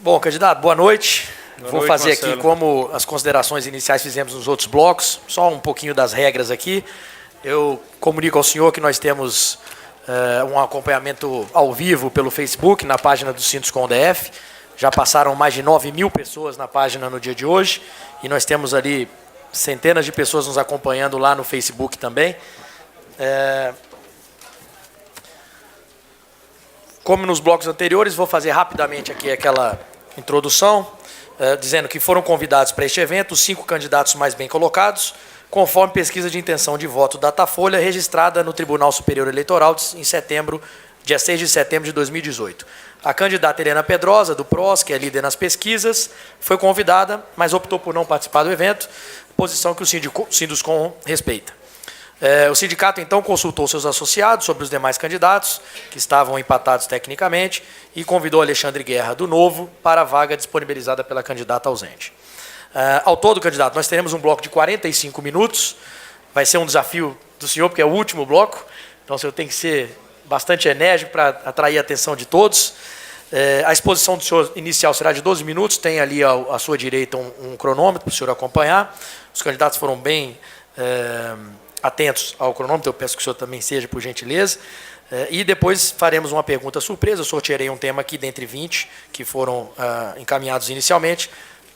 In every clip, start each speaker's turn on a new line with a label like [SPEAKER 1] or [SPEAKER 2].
[SPEAKER 1] Bom, candidato, boa noite. Vou fazer
[SPEAKER 2] Marcelo.
[SPEAKER 1] aqui, como as considerações iniciais fizemos nos outros blocos, só um pouquinho das regras aqui. Eu comunico ao senhor que nós temos um acompanhamento ao vivo pelo Facebook, na página do Sinduscom DF. Já passaram mais de 9.000 pessoas na página no dia de hoje, e nós temos ali centenas de pessoas nos acompanhando lá no Facebook também. Como nos blocos anteriores, vou fazer rapidamente aqui aquela introdução, dizendo que foram convidados para este evento os 5 candidatos mais bem colocados, conforme pesquisa de intenção de voto Datafolha, registrada no Tribunal Superior Eleitoral em setembro, dia 6 de setembro de 2018. A candidata Helena Pedrosa, do PROS, que é líder nas pesquisas, foi convidada, mas optou por não participar do evento, posição que o Sinduscom respeita. O sindicato, então, consultou seus associados sobre os demais candidatos, que estavam empatados tecnicamente, e convidou Alexandre Guerra, do Novo, para a vaga disponibilizada pela candidata ausente. Ao todo, candidato, nós teremos um bloco de 45 minutos. Vai ser um desafio do senhor, porque é o último bloco, então o senhor tem que ser bastante enérgico para atrair a atenção de todos. A exposição do senhor inicial será de 12 minutos, tem ali à sua direita um cronômetro para o senhor acompanhar. Os candidatos foram bem atentos ao cronômetro, eu peço que o senhor também seja, por gentileza. E depois faremos uma pergunta surpresa, eu sortearei um tema aqui dentre 20 que foram encaminhados inicialmente,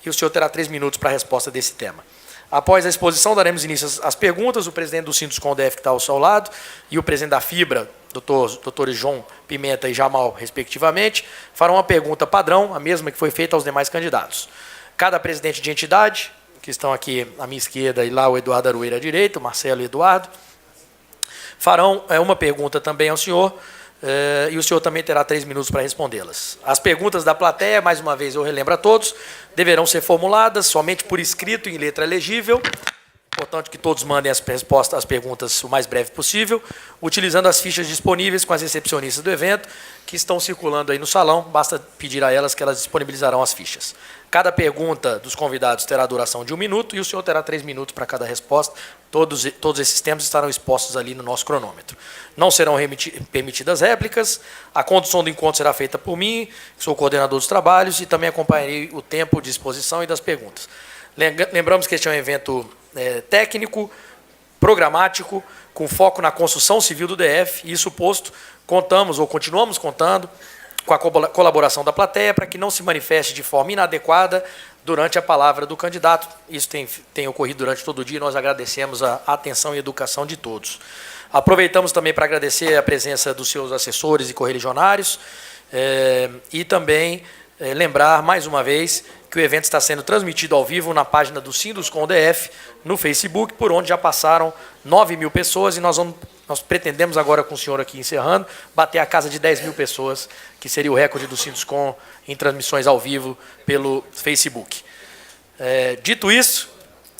[SPEAKER 1] e o senhor terá 3 minutos para a resposta desse tema. Após a exposição, daremos início às perguntas. O presidente do Sinduscom DF, que está ao seu lado, e o presidente da Fibra, doutores João Pimenta e Jamal, respectivamente, farão uma pergunta padrão, a mesma que foi feita aos demais candidatos. Cada presidente de entidade, que estão aqui à minha esquerda, e lá o Eduardo Aroeira à direita, o Marcelo e o Eduardo, farão uma pergunta também ao senhor, e o senhor também terá 3 minutos para respondê-las. As perguntas da plateia, mais uma vez eu relembro a todos, deverão ser formuladas somente por escrito em letra legível. Importante que todos mandem as respostas às perguntas o mais breve possível, utilizando as fichas disponíveis com as recepcionistas do evento, que estão circulando aí no salão. Basta pedir a elas que elas disponibilizarão as fichas. Cada pergunta dos convidados terá duração de 1 minuto e o senhor terá 3 minutos para cada resposta. Todos esses tempos estarão expostos ali no nosso cronômetro. Não serão permitidas réplicas. A condução do encontro será feita por mim, que sou o coordenador dos trabalhos, e também acompanharei o tempo de exposição e das perguntas. Lembramos que este é um evento técnico, programático, com foco na construção civil do DF, e isso posto, contamos ou continuamos contando com a colaboração da plateia para que não se manifeste de forma inadequada durante a palavra do candidato. Isso tem ocorrido durante todo o dia, e nós agradecemos a atenção e educação de todos. Aproveitamos também para agradecer a presença dos seus assessores e correligionários, e também lembrar, mais uma vez, que o evento está sendo transmitido ao vivo na página do Sinduscom DF, no Facebook, por onde já passaram 9.000 pessoas, e nós pretendemos agora, com o senhor aqui encerrando, bater a casa de 10.000 pessoas, que seria o recorde do Sinduscom em transmissões ao vivo pelo Facebook. Dito isso,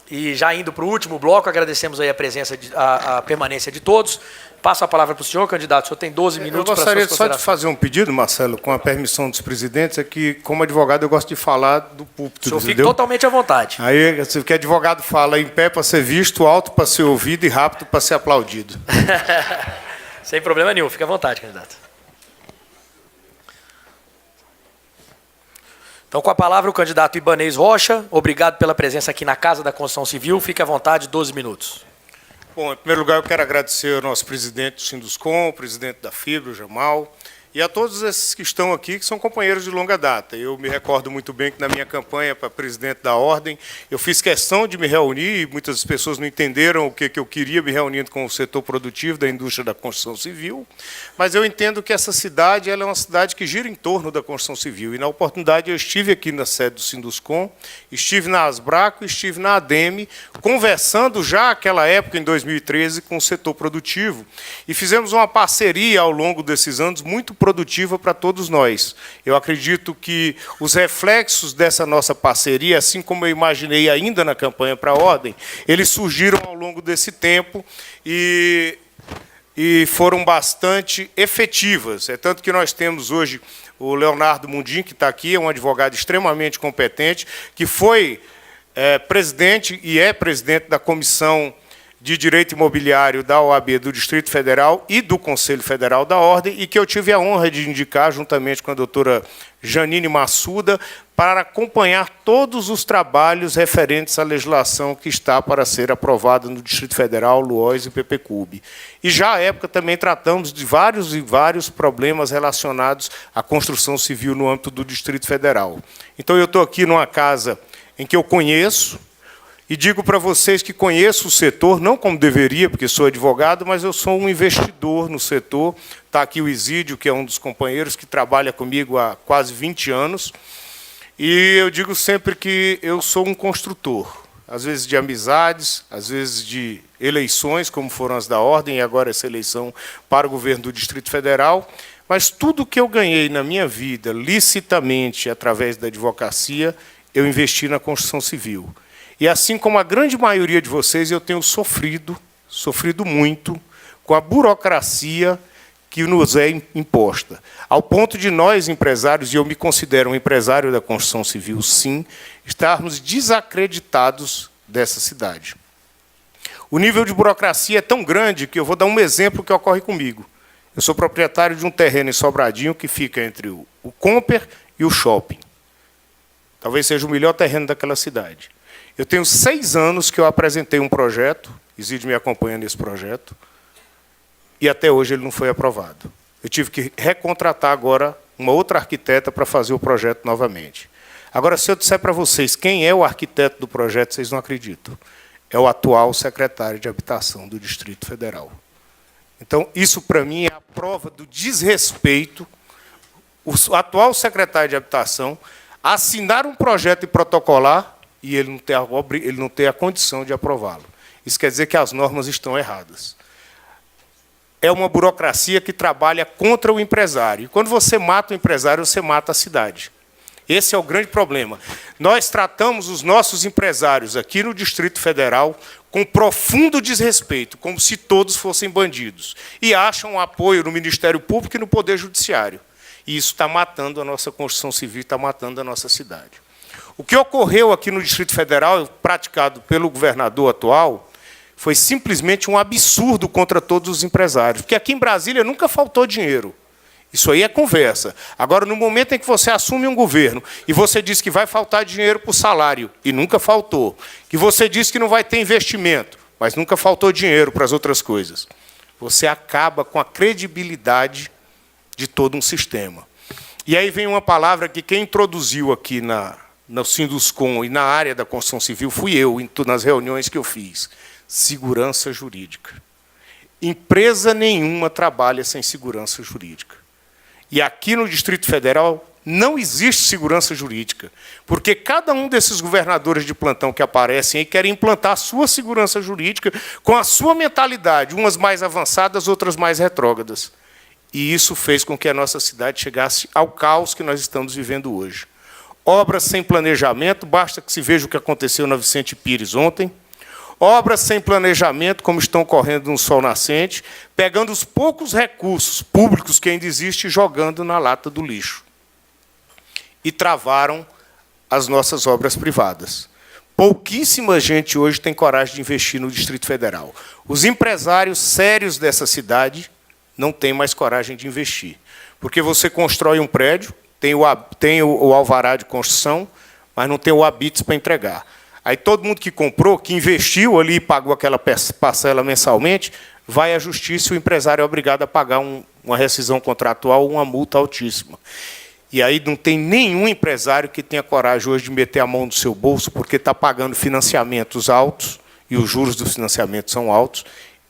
[SPEAKER 1] e já indo para o último bloco, agradecemos aí a presença, a permanência de todos. Passo a palavra para o senhor, candidato. O senhor tem 12 minutos para suas considerações.
[SPEAKER 2] Eu gostaria só de fazer um pedido, Marcelo, com a permissão dos presidentes, é que, como advogado, eu gosto de falar do púlpito.
[SPEAKER 1] O senhor fique totalmente à vontade.
[SPEAKER 2] Aí, que advogado fala em pé para ser visto, alto para ser ouvido e rápido para ser aplaudido.
[SPEAKER 1] Sem problema nenhum. Fique à vontade, candidato. Então, com a palavra, o candidato Ibanez Rocha. Obrigado pela presença aqui na Casa da Construção Civil. Fique à vontade, 12 minutos.
[SPEAKER 2] Bom, em primeiro lugar, eu quero agradecer ao nosso presidente do Sinduscom, o presidente da Fibra, o Jamal, e a todos esses que estão aqui, que são companheiros de longa data. Eu me recordo muito bem que, na minha campanha para presidente da Ordem, eu fiz questão de me reunir, e muitas pessoas não entenderam o que eu queria, me reunindo com o setor produtivo da indústria da construção civil, mas eu entendo que essa cidade ela é uma cidade que gira em torno da construção civil, e, na oportunidade, eu estive aqui na sede do Sinduscom, estive na Asbraco, estive na ADEME, conversando já naquela época, em 2013, com o setor produtivo, e fizemos uma parceria ao longo desses anos muito produtiva para todos nós. Eu acredito que os reflexos dessa nossa parceria, assim como eu imaginei ainda na campanha para a Ordem, eles surgiram ao longo desse tempo e foram bastante efetivas. É tanto que nós temos hoje o Leonardo Mundim, que está aqui, é um advogado extremamente competente, que foi presidente e é presidente da Comissão de Direito Imobiliário da OAB do Distrito Federal e do Conselho Federal da Ordem, e que eu tive a honra de indicar, juntamente com a doutora Janine Massuda, para acompanhar todos os trabalhos referentes à legislação que está para ser aprovada no Distrito Federal, LUOS e PPCUB. E já à época também tratamos de vários problemas relacionados à construção civil no âmbito do Distrito Federal. Então, eu estou aqui numa casa em que eu conheço, e digo para vocês que conheço o setor, não como deveria, porque sou advogado, mas eu sou um investidor no setor. Está aqui o Isídio, que é um dos companheiros que trabalha comigo há quase 20 anos. E eu digo sempre que eu sou um construtor, às vezes de amizades, às vezes de eleições, como foram as da Ordem, e agora essa eleição para o governo do Distrito Federal. Mas tudo que eu ganhei na minha vida, licitamente, através da advocacia, eu investi na construção civil. E assim como a grande maioria de vocês, eu tenho sofrido muito com a burocracia que nos é imposta. Ao ponto de nós, empresários, e eu me considero um empresário da construção civil, sim, estarmos desacreditados dessa cidade. O nível de burocracia é tão grande que eu vou dar um exemplo que ocorre comigo. Eu sou proprietário de um terreno em Sobradinho que fica entre o Comper e o shopping. Talvez seja o melhor terreno daquela cidade. Eu tenho 6 anos que eu apresentei um projeto, Isídio me acompanha nesse projeto, e até hoje ele não foi aprovado. Eu tive que recontratar agora uma outra arquiteta para fazer o projeto novamente. Agora, se eu disser para vocês quem é o arquiteto do projeto, vocês não acreditam. É o atual secretário de Habitação do Distrito Federal. Então, isso, para mim, é a prova do desrespeito. O atual secretário de Habitação assinar um projeto e protocolar e ele não ter a condição de aprová-lo. Isso quer dizer que as normas estão erradas. É uma burocracia que trabalha contra o empresário. E quando você mata o empresário, você mata a cidade. Esse é o grande problema. Nós tratamos os nossos empresários aqui no Distrito Federal com profundo desrespeito, como se todos fossem bandidos, e acham apoio no Ministério Público e no Poder Judiciário. E isso está matando a nossa construção civil, está matando a nossa cidade. O que ocorreu aqui no Distrito Federal, praticado pelo governador atual, foi simplesmente um absurdo contra todos os empresários, porque aqui em Brasília nunca faltou dinheiro. Isso aí é conversa. Agora, no momento em que você assume um governo e você diz que vai faltar dinheiro para o salário, e nunca faltou, que você diz que não vai ter investimento, mas nunca faltou dinheiro para as outras coisas, você acaba com a credibilidade de todo um sistema. E aí vem uma palavra que quem introduziu aqui no Sinduscom e na área da construção civil fui eu, nas reuniões que eu fiz. Segurança jurídica. Empresa nenhuma trabalha sem segurança jurídica. E aqui no Distrito Federal não existe segurança jurídica, porque cada um desses governadores de plantão que aparecem aí querem implantar a sua segurança jurídica com a sua mentalidade, umas mais avançadas, outras mais retrógradas. E isso fez com que a nossa cidade chegasse ao caos que nós estamos vivendo hoje. Obras sem planejamento, basta que se veja o que aconteceu na Vicente Pires ontem. Obras sem planejamento, como estão ocorrendo no Sol Nascente, pegando os poucos recursos públicos que ainda existem e jogando na lata do lixo. E travaram as nossas obras privadas. Pouquíssima gente hoje tem coragem de investir no Distrito Federal. Os empresários sérios dessa cidade não têm mais coragem de investir. Porque você constrói um prédio, tem o alvará de construção, mas não tem o habites para entregar. Aí todo mundo que comprou, que investiu ali e pagou aquela parcela mensalmente, vai à justiça e o empresário é obrigado a pagar uma rescisão contratual, uma multa altíssima. E aí não tem nenhum empresário que tenha coragem hoje de meter a mão no seu bolso, porque está pagando financiamentos altos, e os juros do financiamento são altos,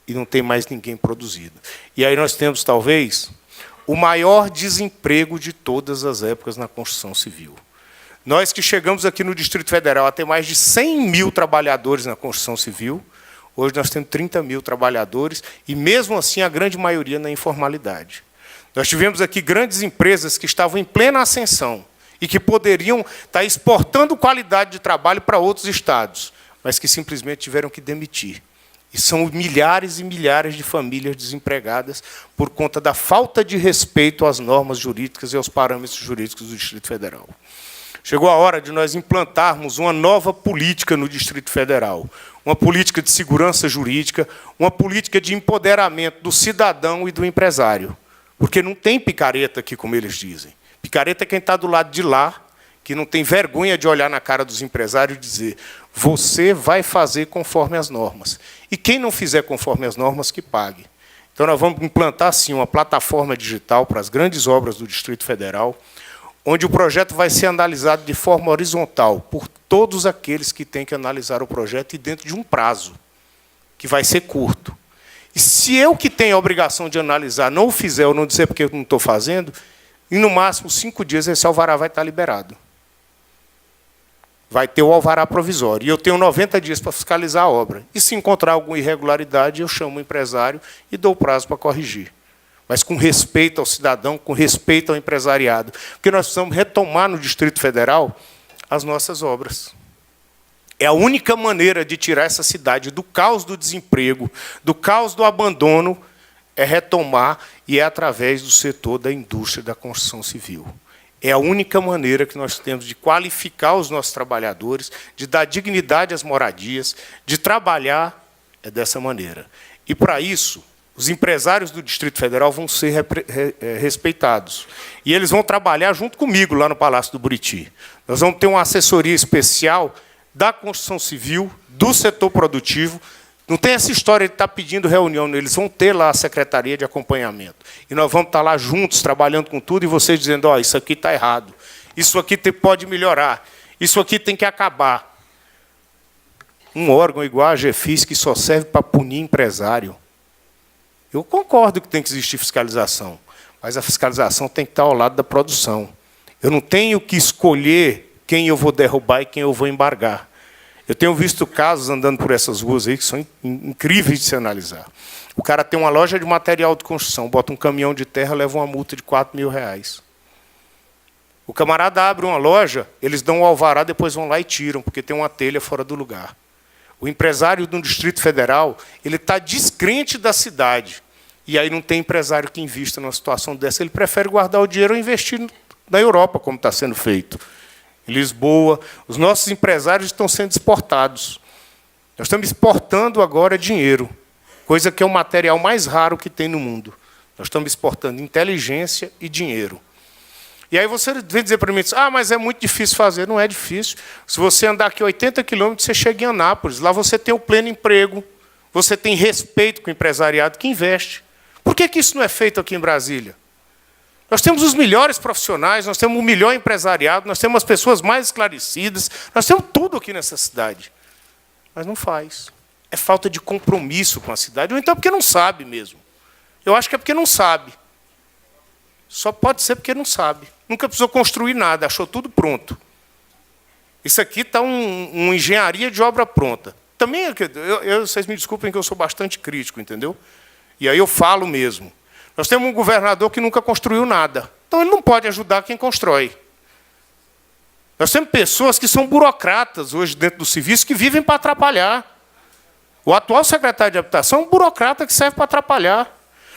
[SPEAKER 2] e não tem mais ninguém produzido. E aí nós temos, talvez, o maior desemprego de todas as épocas na construção civil. Nós que chegamos aqui no Distrito Federal a ter mais de 100 mil trabalhadores na construção civil, hoje nós temos 30 mil trabalhadores, e mesmo assim a grande maioria na informalidade. Nós tivemos aqui grandes empresas que estavam em plena ascensão e que poderiam estar exportando qualidade de trabalho para outros estados, mas que simplesmente tiveram que demitir. E são milhares e milhares de famílias desempregadas por conta da falta de respeito às normas jurídicas e aos parâmetros jurídicos do Distrito Federal. Chegou a hora de nós implantarmos uma nova política no Distrito Federal, uma política de segurança jurídica, uma política de empoderamento do cidadão e do empresário. Porque não tem picareta aqui, como eles dizem. Picareta é quem está do lado de lá, que não tem vergonha de olhar na cara dos empresários e dizer: você vai fazer conforme as normas. E quem não fizer conforme as normas, que pague. Então, nós vamos implantar, sim, uma plataforma digital para as grandes obras do Distrito Federal, onde o projeto vai ser analisado de forma horizontal por todos aqueles que têm que analisar o projeto e dentro de um prazo, que vai ser curto. E se eu, que tenho a obrigação de analisar, não o fizer ou não dizer porque eu não estou fazendo, em no máximo 5 dias esse alvará vai estar liberado. Vai ter o alvará provisório. E eu tenho 90 dias para fiscalizar a obra. E se encontrar alguma irregularidade, eu chamo o empresário e dou o prazo para corrigir. Mas com respeito ao cidadão, com respeito ao empresariado. Porque nós precisamos retomar no Distrito Federal as nossas obras. É a única maneira de tirar essa cidade do caos do desemprego, do caos do abandono, é retomar, e é através do setor da indústria da construção civil. É a única maneira que nós temos de qualificar os nossos trabalhadores, de dar dignidade às moradias, de trabalhar dessa maneira. E, para isso, os empresários do Distrito Federal vão ser respeitados. E eles vão trabalhar junto comigo lá no Palácio do Buriti. Nós vamos ter uma assessoria especial da construção civil, do setor produtivo. Não tem essa história de estar pedindo reunião, eles vão ter lá a secretaria de acompanhamento. E nós vamos estar lá juntos, trabalhando com tudo, e vocês dizendo: ó, isso aqui está errado, isso aqui pode melhorar, isso aqui tem que acabar. Um órgão igual a GFIS, que só serve para punir empresário. Eu concordo que tem que existir fiscalização, mas a fiscalização tem que estar ao lado da produção. Eu não tenho que escolher quem eu vou derrubar e quem eu vou embargar. Eu tenho visto casos andando por essas ruas aí que são incríveis de se analisar. O cara tem uma loja de material de construção, bota um caminhão de terra, leva uma multa de R$4.000. O camarada abre uma loja, eles dão o alvará, depois vão lá e tiram, porque tem uma telha fora do lugar. O empresário do Distrito Federal, ele está descrente da cidade. E aí não tem empresário que invista numa situação dessa. Ele prefere guardar o dinheiro ou investir na Europa, como está sendo feito. Em Lisboa, os nossos empresários estão sendo exportados. Nós estamos exportando agora dinheiro, coisa que é o material mais raro que tem no mundo. Nós estamos exportando inteligência e dinheiro. E aí você vem dizer para mim: ah, mas é muito difícil fazer. Não é difícil. Se você andar aqui 80 quilômetros, você chega em Anápolis. Lá você tem o pleno emprego, você tem respeito com o empresariado que investe. Por que isso não é feito aqui em Brasília? Nós temos os melhores profissionais, nós temos o melhor empresariado, nós temos as pessoas mais esclarecidas, nós temos tudo aqui nessa cidade. Mas não faz. É falta de compromisso com a cidade, ou então porque não sabe mesmo. Eu acho que é porque não sabe. Só pode ser porque não sabe. Nunca precisou construir nada, achou tudo pronto. Isso aqui está uma engenharia de obra pronta. Também, vocês me desculpem que eu sou bastante crítico, entendeu? E aí eu falo mesmo. Nós temos um governador que nunca construiu nada. Então, ele não pode ajudar quem constrói. Nós temos pessoas que são burocratas hoje dentro do serviço que vivem para atrapalhar. O atual secretário de Habitação é um burocrata que serve para atrapalhar.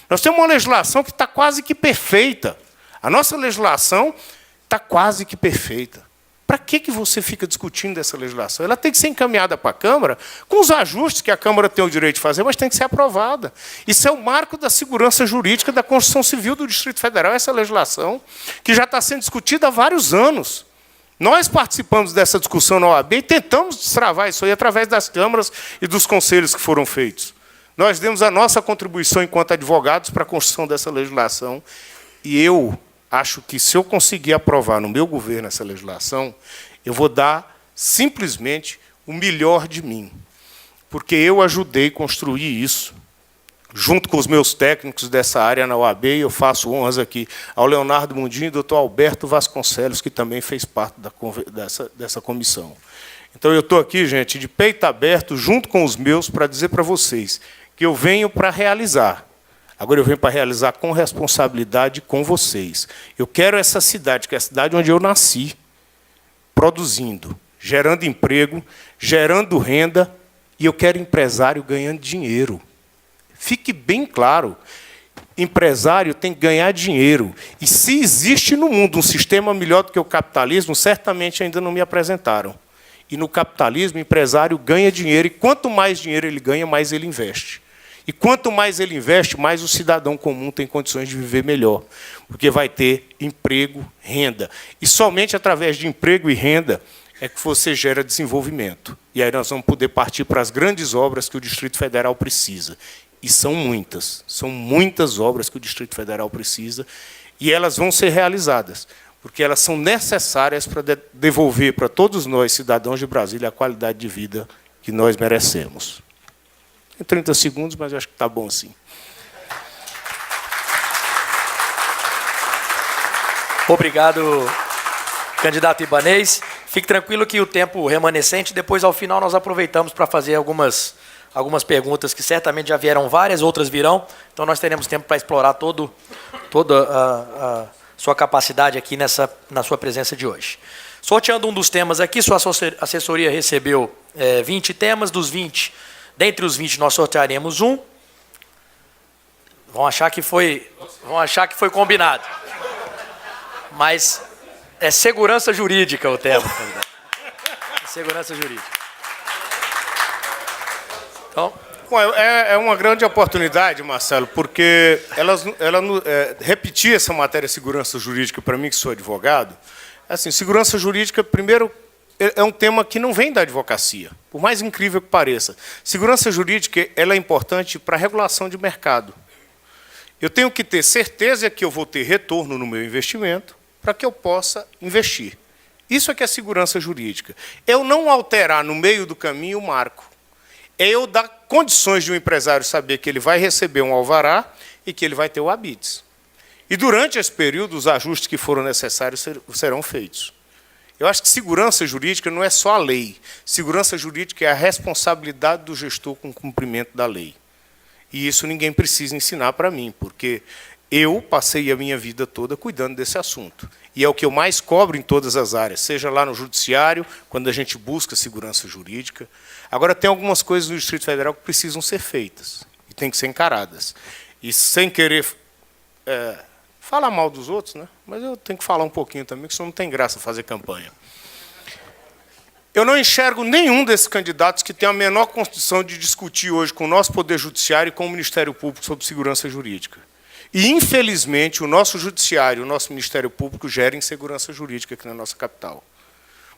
[SPEAKER 2] Nós temos uma legislação que está quase que perfeita. A nossa legislação está quase que perfeita. Para que você fica discutindo essa legislação? Ela tem que ser encaminhada para a Câmara, com os ajustes que a Câmara tem o direito de fazer, mas tem que ser aprovada. Isso é o marco da segurança jurídica da construção civil do Distrito Federal, essa legislação, que já está sendo discutida há vários anos. Nós participamos dessa discussão na OAB e tentamos destravar isso aí através das câmaras e dos conselhos que foram feitos. Nós demos a nossa contribuição enquanto advogados para a construção dessa legislação, e eu acho que, se eu conseguir aprovar no meu governo essa legislação, eu vou dar simplesmente o melhor de mim. Porque eu ajudei a construir isso, junto com os meus técnicos dessa área na OAB, e eu faço honras aqui ao Leonardo Mundinho e ao doutor Alberto Vasconcelos, que também fez parte dessa comissão. Então, eu estou aqui, gente, de peito aberto, junto com os meus, para dizer para vocês que eu venho para realizar. Agora eu venho para realizar com responsabilidade com vocês. Eu quero essa cidade, que é a cidade onde eu nasci, produzindo, gerando emprego, gerando renda, e eu quero empresário ganhando dinheiro. Fique bem claro. empresário tem que ganhar dinheiro. E se existe no mundo um sistema melhor do que o capitalismo, certamente ainda não me apresentaram. E no capitalismo, o empresário ganha dinheiro, e quanto mais dinheiro ele ganha, mais ele investe. E quanto mais ele investe, mais o cidadão comum tem condições de viver melhor, porque vai ter emprego, renda. E somente através de emprego e renda é que você gera desenvolvimento. E aí nós vamos poder partir para as grandes obras que o Distrito Federal precisa. E são muitas obras que o Distrito Federal precisa, e elas vão ser realizadas, porque elas são necessárias para devolver para todos nós, cidadãos de Brasília, a qualidade de vida que nós merecemos. Em 30 segundos, mas eu acho que está bom assim.
[SPEAKER 1] Obrigado, candidato Ibanez. Fique tranquilo que o tempo remanescente, depois, ao final, nós aproveitamos para fazer algumas perguntas que certamente já vieram várias, outras virão. Então, nós teremos tempo para explorar toda a sua capacidade aqui na sua presença de hoje. Sorteando um dos temas aqui, sua assessoria recebeu 20 temas. Dos 20, dentre os 20, nós sortearemos um. Vão achar que foi combinado. Mas é segurança jurídica o tema. Segurança jurídica. Então,
[SPEAKER 2] bom, é uma grande oportunidade, Marcelo, porque repetir essa matéria de segurança jurídica, para mim, que sou advogado, assim, segurança jurídica, primeiro, é um tema que não vem da advocacia, por mais incrível que pareça. Segurança jurídica ela é importante para a regulação de mercado. Eu tenho que ter certeza que eu vou ter retorno no meu investimento para que eu possa investir. Isso é que é segurança jurídica. Eu não alterar no meio do caminho o marco. É eu dar condições de um empresário saber que ele vai receber um alvará e que ele vai ter o habeas. E, durante esse período, os ajustes que forem necessários serão feitos. Eu acho que segurança jurídica não é só a lei. Segurança jurídica é a responsabilidade do gestor com o cumprimento da lei. E isso ninguém precisa ensinar para mim, porque eu passei a minha vida toda cuidando desse assunto. E é o que eu mais cobro em todas as áreas, seja lá no judiciário, quando a gente busca segurança jurídica. Agora, tem algumas coisas no Distrito Federal que precisam ser feitas e têm que ser encaradas. E sem querer falar mal dos outros, né? Mas eu tenho que falar um pouquinho também, porque senão não tem graça fazer campanha. Eu não enxergo nenhum desses candidatos que tem a menor condição de discutir hoje com o nosso Poder Judiciário e com o Ministério Público sobre segurança jurídica. E, infelizmente, o nosso Judiciário, o nosso Ministério Público, gera insegurança jurídica aqui na nossa capital.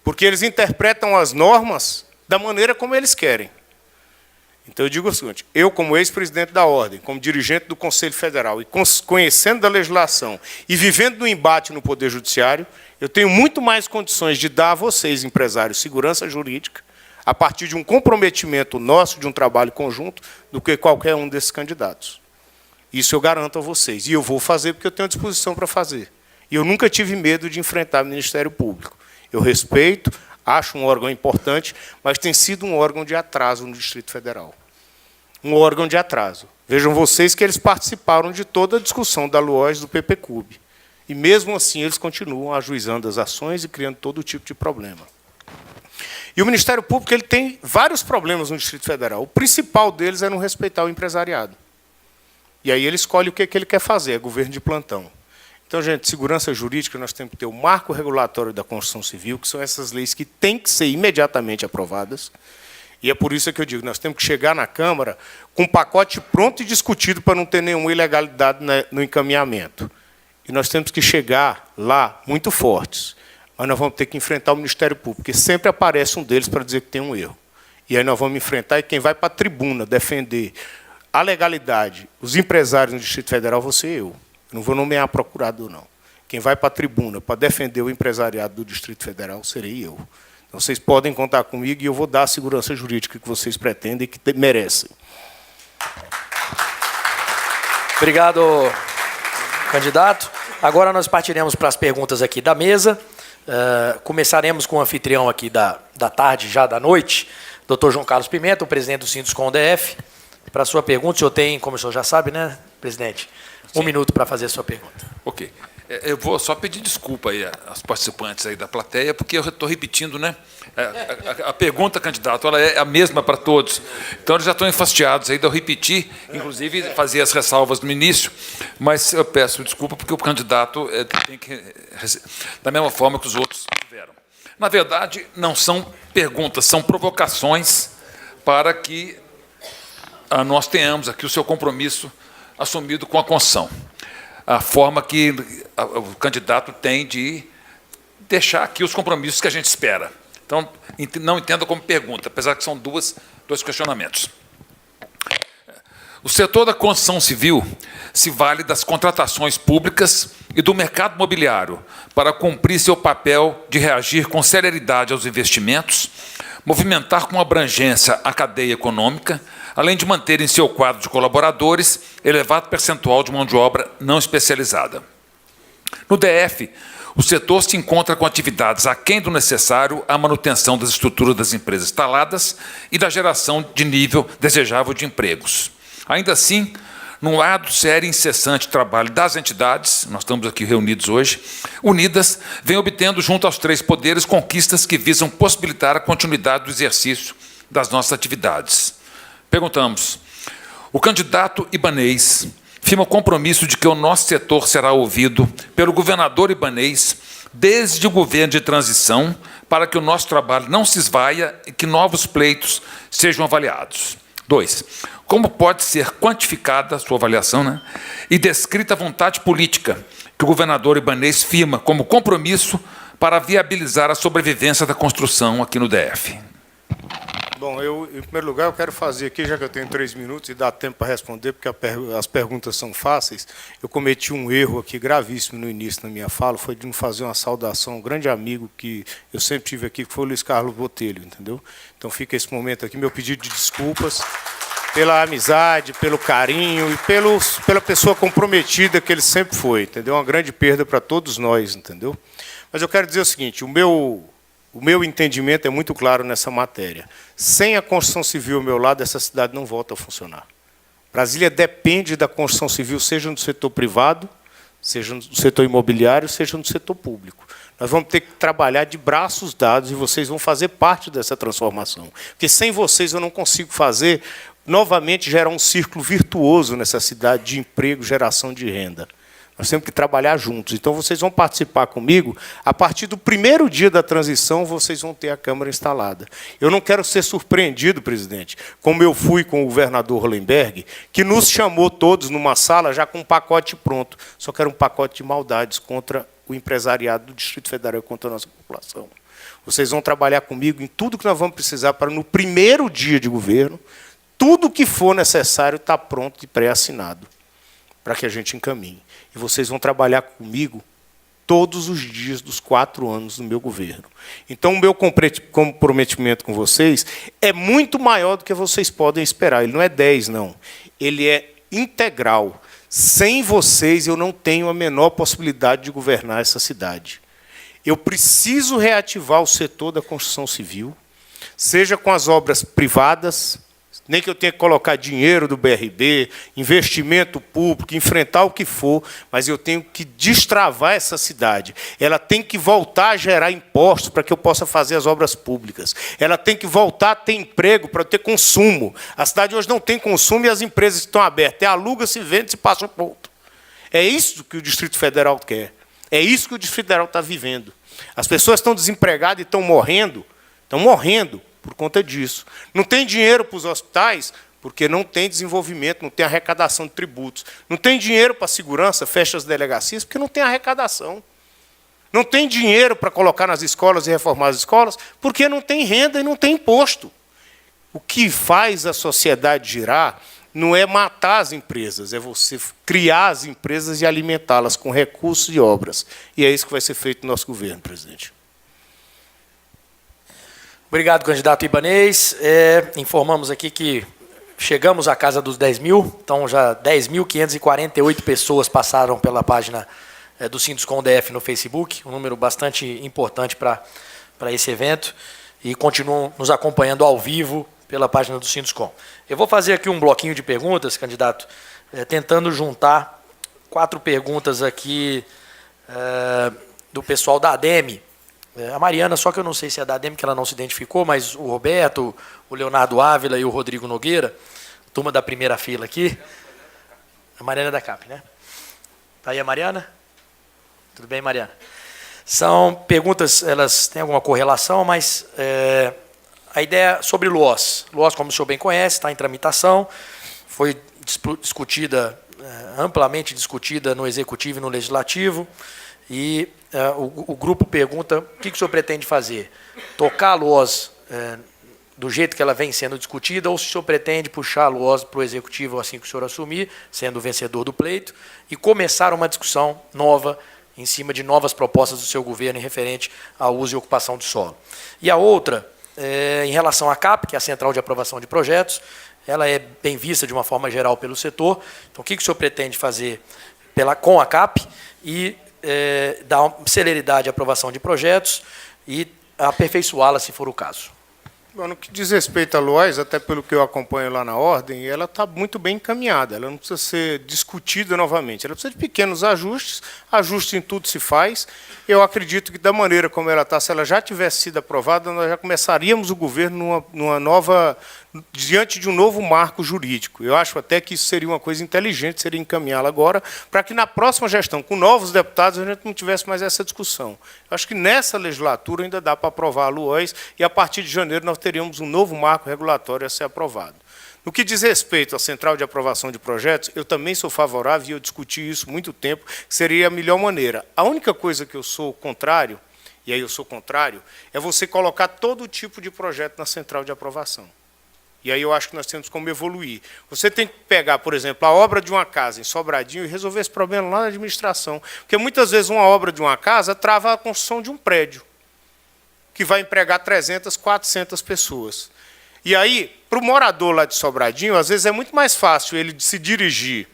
[SPEAKER 2] Porque eles interpretam as normas da maneira como eles querem. Então, eu digo o seguinte, eu, como ex-presidente da Ordem, como dirigente do Conselho Federal, e conhecendo da legislação e vivendo no embate no Poder Judiciário, eu tenho muito mais condições de dar a vocês, empresários, segurança jurídica, a partir de um comprometimento nosso, de um trabalho conjunto, do que qualquer um desses candidatos. Isso eu garanto a vocês. E eu vou fazer porque eu tenho disposição para fazer. E eu nunca tive medo de enfrentar o Ministério Público. Eu respeito, acho um órgão importante, mas tem sido um órgão de atraso no Distrito Federal. Um órgão de atraso. Vejam vocês que eles participaram de toda a discussão da LUOS do PPCUB. E, mesmo assim, eles continuam ajuizando as ações e criando todo tipo de problema. E o Ministério Público ele tem vários problemas no Distrito Federal. O principal deles é não respeitar o empresariado. E aí ele escolhe o que ele quer fazer, é governo de plantão. Então, gente, segurança jurídica, nós temos que ter o marco regulatório da Constituição Civil, que são essas leis que têm que ser imediatamente aprovadas. E é por isso que eu digo, nós temos que chegar na Câmara com um pacote pronto e discutido para não ter nenhuma ilegalidade no encaminhamento. E nós temos que chegar lá muito fortes. Mas nós vamos ter que enfrentar o Ministério Público, porque sempre aparece um deles para dizer que tem um erro. E aí nós vamos enfrentar, e quem vai para a tribuna defender a legalidade, os empresários no Distrito Federal, vou ser eu. Eu não vou nomear procurador, não. Quem vai para a tribuna para defender o empresariado do Distrito Federal, serei eu. Então, vocês podem contar comigo e eu vou dar a segurança jurídica que vocês pretendem e que merecem.
[SPEAKER 1] Obrigado, candidato. Agora nós partiremos para as perguntas aqui da mesa. Começaremos com o anfitrião aqui da tarde, já da noite, Dr. João Carlos Pimenta, o presidente do Sinduscom DF. Para a sua pergunta, o senhor tem, como o senhor já sabe, né, presidente, um minuto para fazer a sua pergunta.
[SPEAKER 3] Ok. Eu vou só pedir desculpa aí aos participantes aí da plateia, porque eu estou repetindo, né? A pergunta, candidato, ela é a mesma para todos. Então, eles já estão enfastiados aí de eu repetir, inclusive fazer as ressalvas no início, mas eu peço desculpa porque o candidato tem que... Da mesma forma que os outros tiveram. Na verdade, não são perguntas, são provocações para que nós tenhamos aqui o seu compromisso assumido com a Constituição. A forma que o candidato tem de deixar aqui os compromissos que a gente espera. Então, não entenda como pergunta, apesar que são dois questionamentos. O setor da construção civil se vale das contratações públicas e do mercado imobiliário para cumprir seu papel de reagir com celeridade aos investimentos, movimentar com abrangência a cadeia econômica, além de manter em seu quadro de colaboradores elevado percentual de mão de obra não especializada. No DF, o setor se encontra com atividades aquém do necessário à manutenção das estruturas das empresas instaladas e da geração de nível desejável de empregos. Ainda assim, num árduo, sério e incessante trabalho das entidades, nós estamos aqui reunidos hoje, unidas, vem obtendo junto aos três poderes conquistas que visam possibilitar a continuidade do exercício das nossas atividades. Perguntamos, o candidato ibanês firma o compromisso de que o nosso setor será ouvido pelo governador ibanês desde o governo de transição para que o nosso trabalho não se esvaia e que novos pleitos sejam avaliados. 2. Como pode ser quantificada a sua avaliação, né, e descrita a vontade política que o governador ibanês firma como compromisso para viabilizar a sobrevivência da construção aqui no DF?
[SPEAKER 2] Bom, em primeiro lugar, eu quero fazer aqui, já que eu tenho 3 minutos e dá tempo para responder, porque as perguntas são fáceis, eu cometi um erro aqui gravíssimo no início da minha fala, foi de não fazer uma saudação a um grande amigo que eu sempre tive aqui, que foi o Luiz Carlos Botelho, entendeu? Então fica esse momento aqui, meu pedido de desculpas pela amizade, pelo carinho e pela pessoa comprometida que ele sempre foi, entendeu? Uma grande perda para todos nós, entendeu? Mas eu quero dizer o seguinte, o meu entendimento é muito claro nessa matéria. Sem a construção civil ao meu lado, essa cidade não volta a funcionar. Brasília depende da construção civil, seja no setor privado, seja no setor imobiliário, seja no setor público. Nós vamos ter que trabalhar de braços dados e vocês vão fazer parte dessa transformação. Porque sem vocês eu não consigo fazer, novamente, gerar um círculo virtuoso nessa cidade de emprego, geração de renda. Nós temos que trabalhar juntos. Então, vocês vão participar comigo. A partir do primeiro dia da transição, vocês vão ter a Câmara instalada. Eu não quero ser surpreendido, presidente, como eu fui com o governador Hollenberg, que nos chamou todos numa sala já com um pacote pronto. Só que era um pacote de maldades contra o empresariado do Distrito Federal e contra a nossa população. Vocês vão trabalhar comigo em tudo que nós vamos precisar para, no primeiro dia de governo, tudo que for necessário está pronto e pré-assinado para que a gente encaminhe. E vocês vão trabalhar comigo todos os dias dos 4 anos do meu governo. Então, o meu comprometimento com vocês é muito maior do que vocês podem esperar. Ele não é 10, não. Ele é integral. Sem vocês, eu não tenho a menor possibilidade de governar essa cidade. Eu preciso reativar o setor da construção civil, seja com as obras privadas, nem que eu tenha que colocar dinheiro do BRB, investimento público, enfrentar o que for, mas eu tenho que destravar essa cidade. Ela tem que voltar a gerar impostos para que eu possa fazer as obras públicas. Ela tem que voltar a ter emprego para ter consumo. A cidade hoje não tem consumo e as empresas estão abertas. Aluga, se vende, se passa para outro. É isso que o Distrito Federal quer. É isso que o Distrito Federal está vivendo. As pessoas estão desempregadas e estão morrendo por conta disso. Não tem dinheiro para os hospitais, porque não tem desenvolvimento, não tem arrecadação de tributos. Não tem dinheiro para a segurança, fecha as delegacias, porque não tem arrecadação. Não tem dinheiro para colocar nas escolas e reformar as escolas, porque não tem renda e não tem imposto. O que faz a sociedade girar não é matar as empresas, é você criar as empresas e alimentá-las com recursos e obras. E é isso que vai ser feito no nosso governo, presidente.
[SPEAKER 1] Obrigado, candidato ibanês. Informamos aqui que chegamos à casa dos 10 mil, então já 10.548 pessoas passaram pela página do Sinduscom DF no Facebook, um número bastante importante para esse evento, e continuam nos acompanhando ao vivo pela página do Sinduscom. Eu vou fazer aqui um bloquinho de perguntas, candidato, tentando juntar 4 perguntas aqui do pessoal da ADEME. A Mariana, só que eu não sei se é da ADEME, que ela não se identificou, mas o Roberto, o Leonardo Ávila e o Rodrigo Nogueira, turma da primeira fila aqui. A Mariana é da CAP, né? Tá aí a Mariana? Tudo bem, Mariana? São perguntas, elas têm alguma correlação, mas a ideia sobre LOAS. LOAS, como o senhor bem conhece, está em tramitação, foi discutida, amplamente discutida no Executivo e no Legislativo, e o grupo pergunta o que o senhor pretende fazer? Tocar a LOAS do jeito que ela vem sendo discutida, ou se o senhor pretende puxar a LOAS para o Executivo assim que o senhor assumir, sendo o vencedor do pleito, e começar uma discussão nova em cima de novas propostas do seu governo em referente ao uso e ocupação do solo. E a outra, em relação à CAP, que é a Central de Aprovação de Projetos, ela é bem vista de uma forma geral pelo setor. Então, o que o senhor pretende fazer com a CAP e dar celeridade à aprovação de projetos e aperfeiçoá-la, se for o caso?
[SPEAKER 2] Bom, no que diz respeito à LOAS, até pelo que eu acompanho lá na ordem, ela está muito bem encaminhada, ela não precisa ser discutida novamente, ela precisa de pequenos ajustes, ajustes em tudo se faz. Eu acredito que, da maneira como ela está, se ela já tivesse sido aprovada, nós já começaríamos o governo diante de um novo marco jurídico. Eu acho até que isso seria uma coisa inteligente, seria encaminhá-la agora, para que na próxima gestão, com novos deputados, a gente não tivesse mais essa discussão. Eu acho que nessa legislatura ainda dá para aprovar a LOAS, e a partir de janeiro nós teríamos um novo marco regulatório a ser aprovado. No que diz respeito à Central de Aprovação de Projetos, eu também sou favorável, e eu discuti isso há muito tempo, que seria a melhor maneira. A única coisa que eu sou contrário, e aí eu sou contrário, é você colocar todo tipo de projeto na Central de Aprovação. E aí eu acho que nós temos como evoluir. Você tem que pegar, por exemplo, a obra de uma casa em Sobradinho e resolver esse problema lá na administração. Porque muitas vezes uma obra de uma casa trava a construção de um prédio, que vai empregar 300, 400 pessoas. E aí, para o morador lá de Sobradinho, às vezes é muito mais fácil ele se dirigir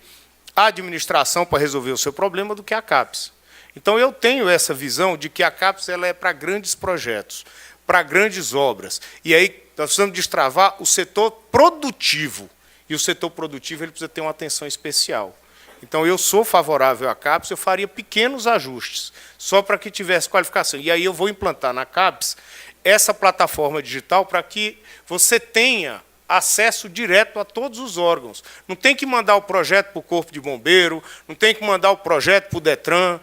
[SPEAKER 2] à administração para resolver o seu problema do que a CAPES. Então, eu tenho essa visão de que a CAPES ela é para grandes projetos, para grandes obras. E aí, nós precisamos destravar o setor produtivo. E o setor produtivo ele precisa ter uma atenção especial. Então, eu sou favorável à CAPES, eu faria pequenos ajustes, só para que tivesse qualificação. E aí eu vou implantar na CAPES essa plataforma digital para que você tenha acesso direto a todos os órgãos. Não tem que mandar o projeto para o Corpo de Bombeiro, não tem que mandar o projeto para o DETRAN,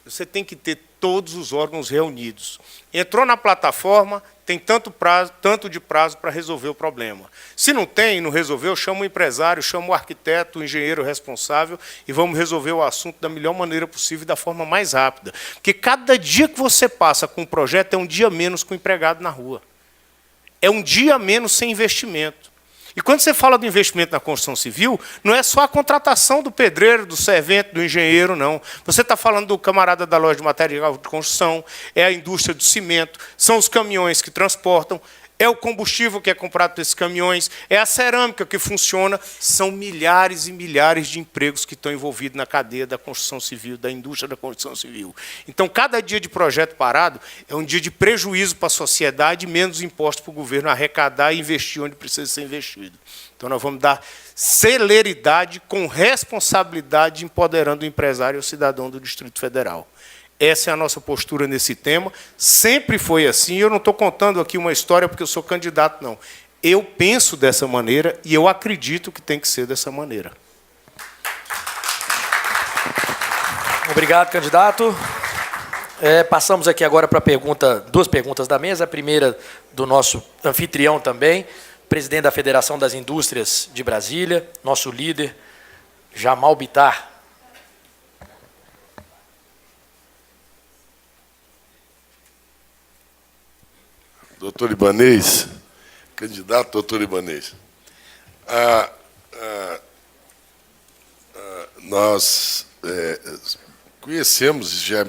[SPEAKER 2] você tem que ter todos os órgãos reunidos. Entrou na plataforma, tem tanto de prazo para resolver o problema. Se não tem, não resolveu, chama o empresário, chama o arquiteto, o engenheiro responsável e vamos resolver o assunto da melhor maneira possível e da forma mais rápida. Porque cada dia que você passa com um projeto é um dia menos com o empregado na rua. É um dia menos sem investimento. E quando você fala do investimento na construção civil, não é só a contratação do pedreiro, do servente, do engenheiro, não. Você está falando do camarada da loja de material de construção, é a indústria do cimento, são os caminhões que transportam, é o combustível que é comprado desses caminhões, é a cerâmica que funciona. São milhares e milhares de empregos que estão envolvidos na cadeia da construção civil, da indústria da construção civil. Então, cada dia de projeto parado é um dia de prejuízo para a sociedade e menos impostos para o governo arrecadar e investir onde precisa ser investido. Então, nós vamos dar celeridade com responsabilidade, empoderando o empresário e o cidadão do Distrito Federal. Essa é a nossa postura nesse tema. Sempre foi assim. Eu não estou contando aqui uma história porque eu sou candidato, não. Eu penso dessa maneira e eu acredito que tem que ser dessa maneira.
[SPEAKER 1] Obrigado, candidato. Passamos aqui agora para duas perguntas da mesa. A primeira do nosso anfitrião também, presidente da Federação das Indústrias de Brasília, nosso líder, Jamal Bitar.
[SPEAKER 4] Doutor Ibanez, candidato doutor Ibanez, nós conhecemos, já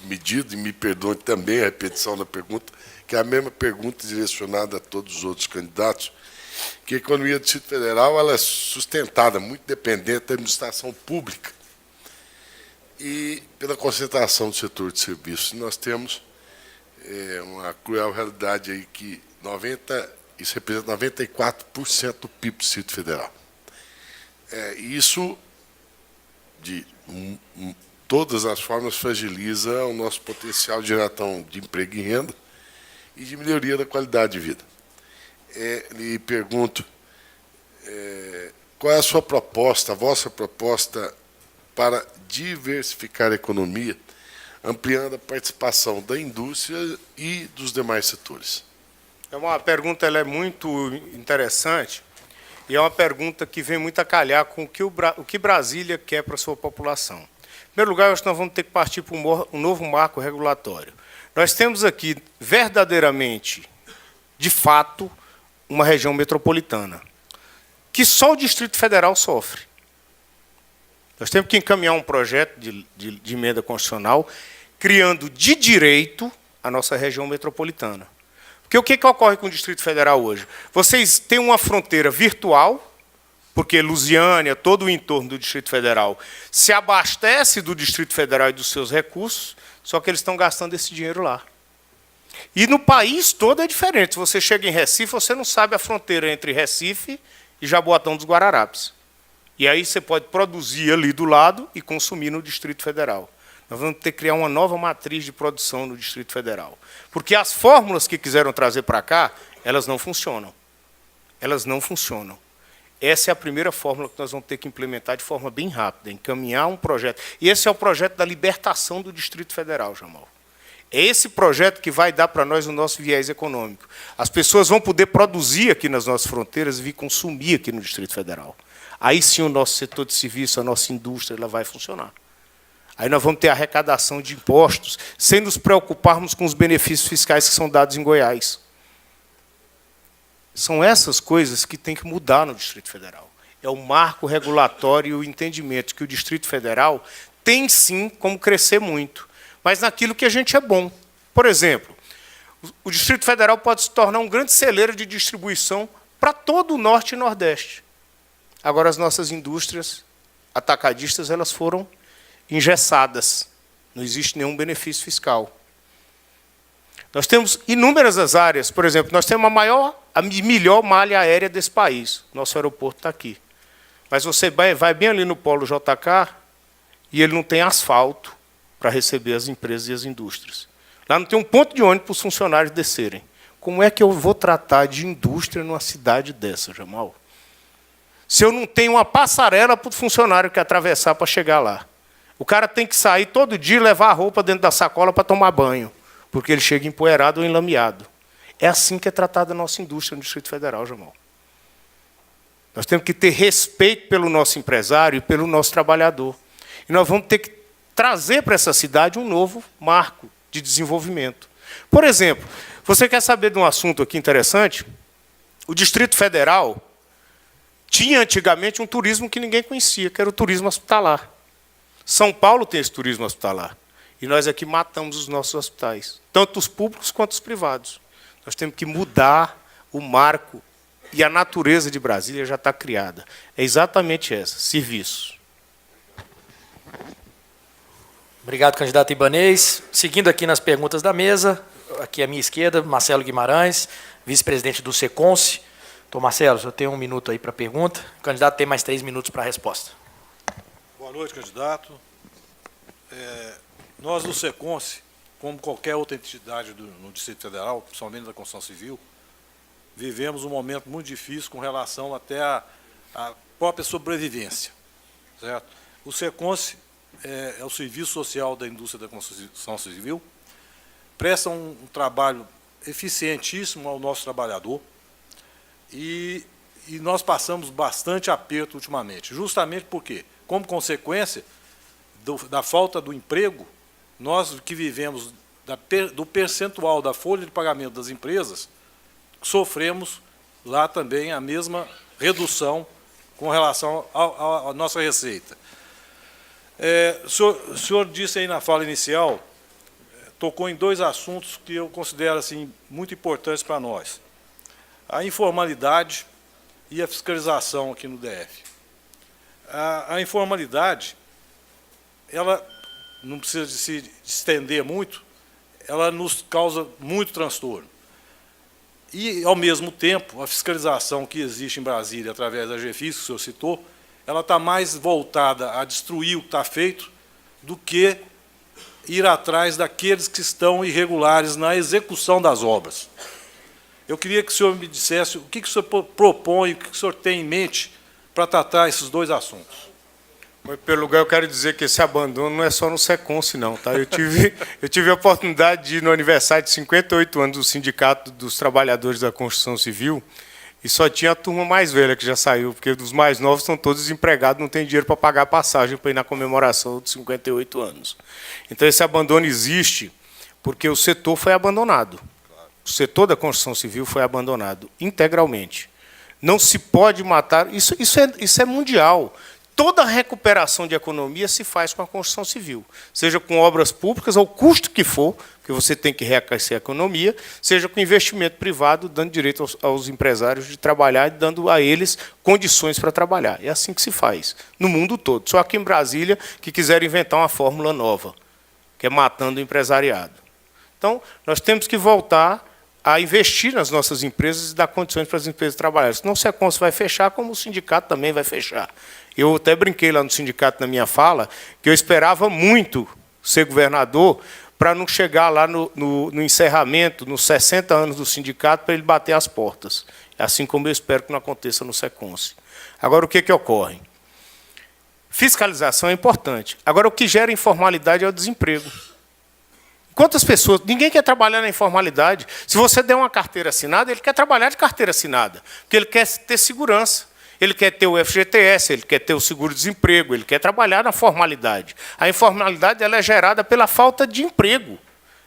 [SPEAKER 4] medido, e me perdoe também a repetição da pergunta, que é a mesma pergunta direcionada a todos os outros candidatos, que a economia do Distrito Federal ela é sustentada, muito dependente da administração pública e pela concentração do setor de serviços. Nós temos uma cruel realidade aí que isso representa 94% do PIB do Distrito Federal. Isso de todas as formas, fragiliza o nosso potencial de geração de emprego e renda e de melhoria da qualidade de vida. Lhe pergunto, qual é a sua proposta, a vossa proposta para diversificar a economia, ampliando a participação da indústria e dos demais setores?
[SPEAKER 2] É uma pergunta, ela é muito interessante, e é uma pergunta que vem muito a calhar com o que Brasília quer para a sua população. Em primeiro lugar, eu acho que nós vamos ter que partir para um novo marco regulatório. Nós temos aqui, verdadeiramente, de fato, uma região metropolitana, que só o Distrito Federal sofre. Nós temos que encaminhar um projeto de emenda constitucional criando de direito a nossa região metropolitana. Porque o que ocorre com o Distrito Federal hoje? Vocês têm uma fronteira virtual, porque Lusiânia, todo o entorno do Distrito Federal, se abastece do Distrito Federal e dos seus recursos, só que eles estão gastando esse dinheiro lá. E no país todo é diferente. Se você chega em Recife, você não sabe a fronteira entre Recife e Jaboatão dos Guararapes. E aí você pode produzir ali do lado e consumir no Distrito Federal. Nós vamos ter que criar uma nova matriz de produção no Distrito Federal. Porque as fórmulas que quiseram trazer para cá, elas não funcionam. Elas não funcionam. Essa é a primeira fórmula que nós vamos ter que implementar de forma bem rápida, encaminhar um projeto. E esse é o projeto da libertação do Distrito Federal, Jamal. É esse projeto que vai dar para nós o nosso viés econômico. As pessoas vão poder produzir aqui nas nossas fronteiras e vir consumir aqui no Distrito Federal. Aí sim o nosso setor de serviço, a nossa indústria, ela vai funcionar. Aí nós vamos ter arrecadação de impostos, sem nos preocuparmos com os benefícios fiscais que são dados em Goiás. São essas coisas que tem que mudar no Distrito Federal. É o marco regulatório e o entendimento que o Distrito Federal tem, sim, como crescer muito, mas naquilo que a gente é bom. Por exemplo, o Distrito Federal pode se tornar um grande celeiro de distribuição para todo o Norte e Nordeste. Agora, as nossas indústrias atacadistas elas foram engessadas. Não existe nenhum benefício fiscal. Nós temos inúmeras áreas. Por exemplo, nós temos a melhor malha aérea desse país. Nosso aeroporto está aqui. Mas você vai bem ali no polo JK e ele não tem asfalto para receber as empresas e as indústrias. Lá não tem um ponto de ônibus para os funcionários descerem. Como é que eu vou tratar de indústria numa cidade dessa, Jamal? Se eu não tenho uma passarela para o funcionário que atravessar para chegar lá. O cara tem que sair todo dia e levar a roupa dentro da sacola para tomar banho, porque ele chega empoeirado ou enlameado. É assim que é tratada a nossa indústria no Distrito Federal, Jamal. Nós temos que ter respeito pelo nosso empresário e pelo nosso trabalhador. E nós vamos ter que trazer para essa cidade um novo marco de desenvolvimento. Por exemplo, você quer saber de um assunto aqui interessante? O Distrito Federal tinha antigamente um turismo que ninguém conhecia, que era o turismo hospitalar. São Paulo tem esse turismo hospitalar. E nós aqui matamos os nossos hospitais, tanto os públicos quanto os privados. Nós temos que mudar o marco, e a natureza de Brasília já está criada. É exatamente essa, serviço.
[SPEAKER 1] Obrigado, candidato Ibanez. Seguindo aqui nas perguntas da mesa, aqui à minha esquerda, Marcelo Guimarães, vice-presidente do SECONSE. Então, Marcelo, eu tenho 1 minuto aí para a pergunta. O candidato tem mais 3 minutos para a resposta.
[SPEAKER 5] Boa noite, candidato. Nós, do SECONSE, como qualquer outra entidade no Distrito Federal, principalmente da construção civil, vivemos um momento muito difícil com relação até à própria sobrevivência. Certo? O SECONSE é o serviço social da indústria da construção civil, presta um trabalho eficientíssimo ao nosso trabalhador e nós passamos bastante aperto ultimamente, justamente porque, como consequência da falta do emprego, nós que vivemos do percentual da folha de pagamento das empresas, sofremos lá também a mesma redução com relação à nossa receita. O senhor disse aí na fala inicial, tocou em 2 assuntos que eu considero assim, muito importantes para nós. A informalidade e a fiscalização aqui no DF. A informalidade, ela não precisa de se estender muito, ela nos causa muito transtorno. E, ao mesmo tempo, a fiscalização que existe em Brasília, através da GFIS, que o senhor citou, ela está mais voltada a destruir o que está feito do que ir atrás daqueles que estão irregulares na execução das obras. Eu queria que o senhor me dissesse o que o senhor propõe, o que o senhor tem em mente para tratar esses dois assuntos.
[SPEAKER 2] Mas, pelo lugar, eu quero dizer que esse abandono não é só no Secons, não. Tá? Eu tive a oportunidade de ir no aniversário de 58 anos do Sindicato dos Trabalhadores da Construção Civil e só tinha a turma mais velha que já saiu, porque os mais novos estão todos desempregados, não tem dinheiro para pagar a passagem para ir na comemoração dos 58 anos. Então, esse abandono existe porque o setor foi abandonado. O setor da construção civil foi abandonado integralmente. Não se pode matar... Isso é mundial. Toda a recuperação de economia se faz com a construção civil, seja com obras públicas, ao custo que for, porque você tem que reaquecer a economia, seja com investimento privado, dando direito aos empresários de trabalhar e dando a eles condições para trabalhar. É assim que se faz, no mundo todo. Só aqui em Brasília que quiseram inventar uma fórmula nova, que é matando o empresariado. Então, nós temos que voltar a investir nas nossas empresas e dar condições para as empresas trabalharem. Senão o Secons vai fechar, como o sindicato também vai fechar. Eu até brinquei lá no sindicato, na minha fala, que eu esperava muito ser governador para não chegar lá no encerramento, nos 60 anos do sindicato, para ele bater as portas. Assim como eu espero que não aconteça no Secons. Agora, o que ocorre? Fiscalização é importante. Agora, o que gera informalidade é o desemprego. Quantas pessoas... Ninguém quer trabalhar na informalidade. Se você der uma carteira assinada, ele quer trabalhar de carteira assinada, porque ele quer ter segurança. Ele quer ter o FGTS, ele quer ter o seguro-desemprego, ele quer trabalhar na formalidade. A informalidade ela é gerada pela falta de emprego.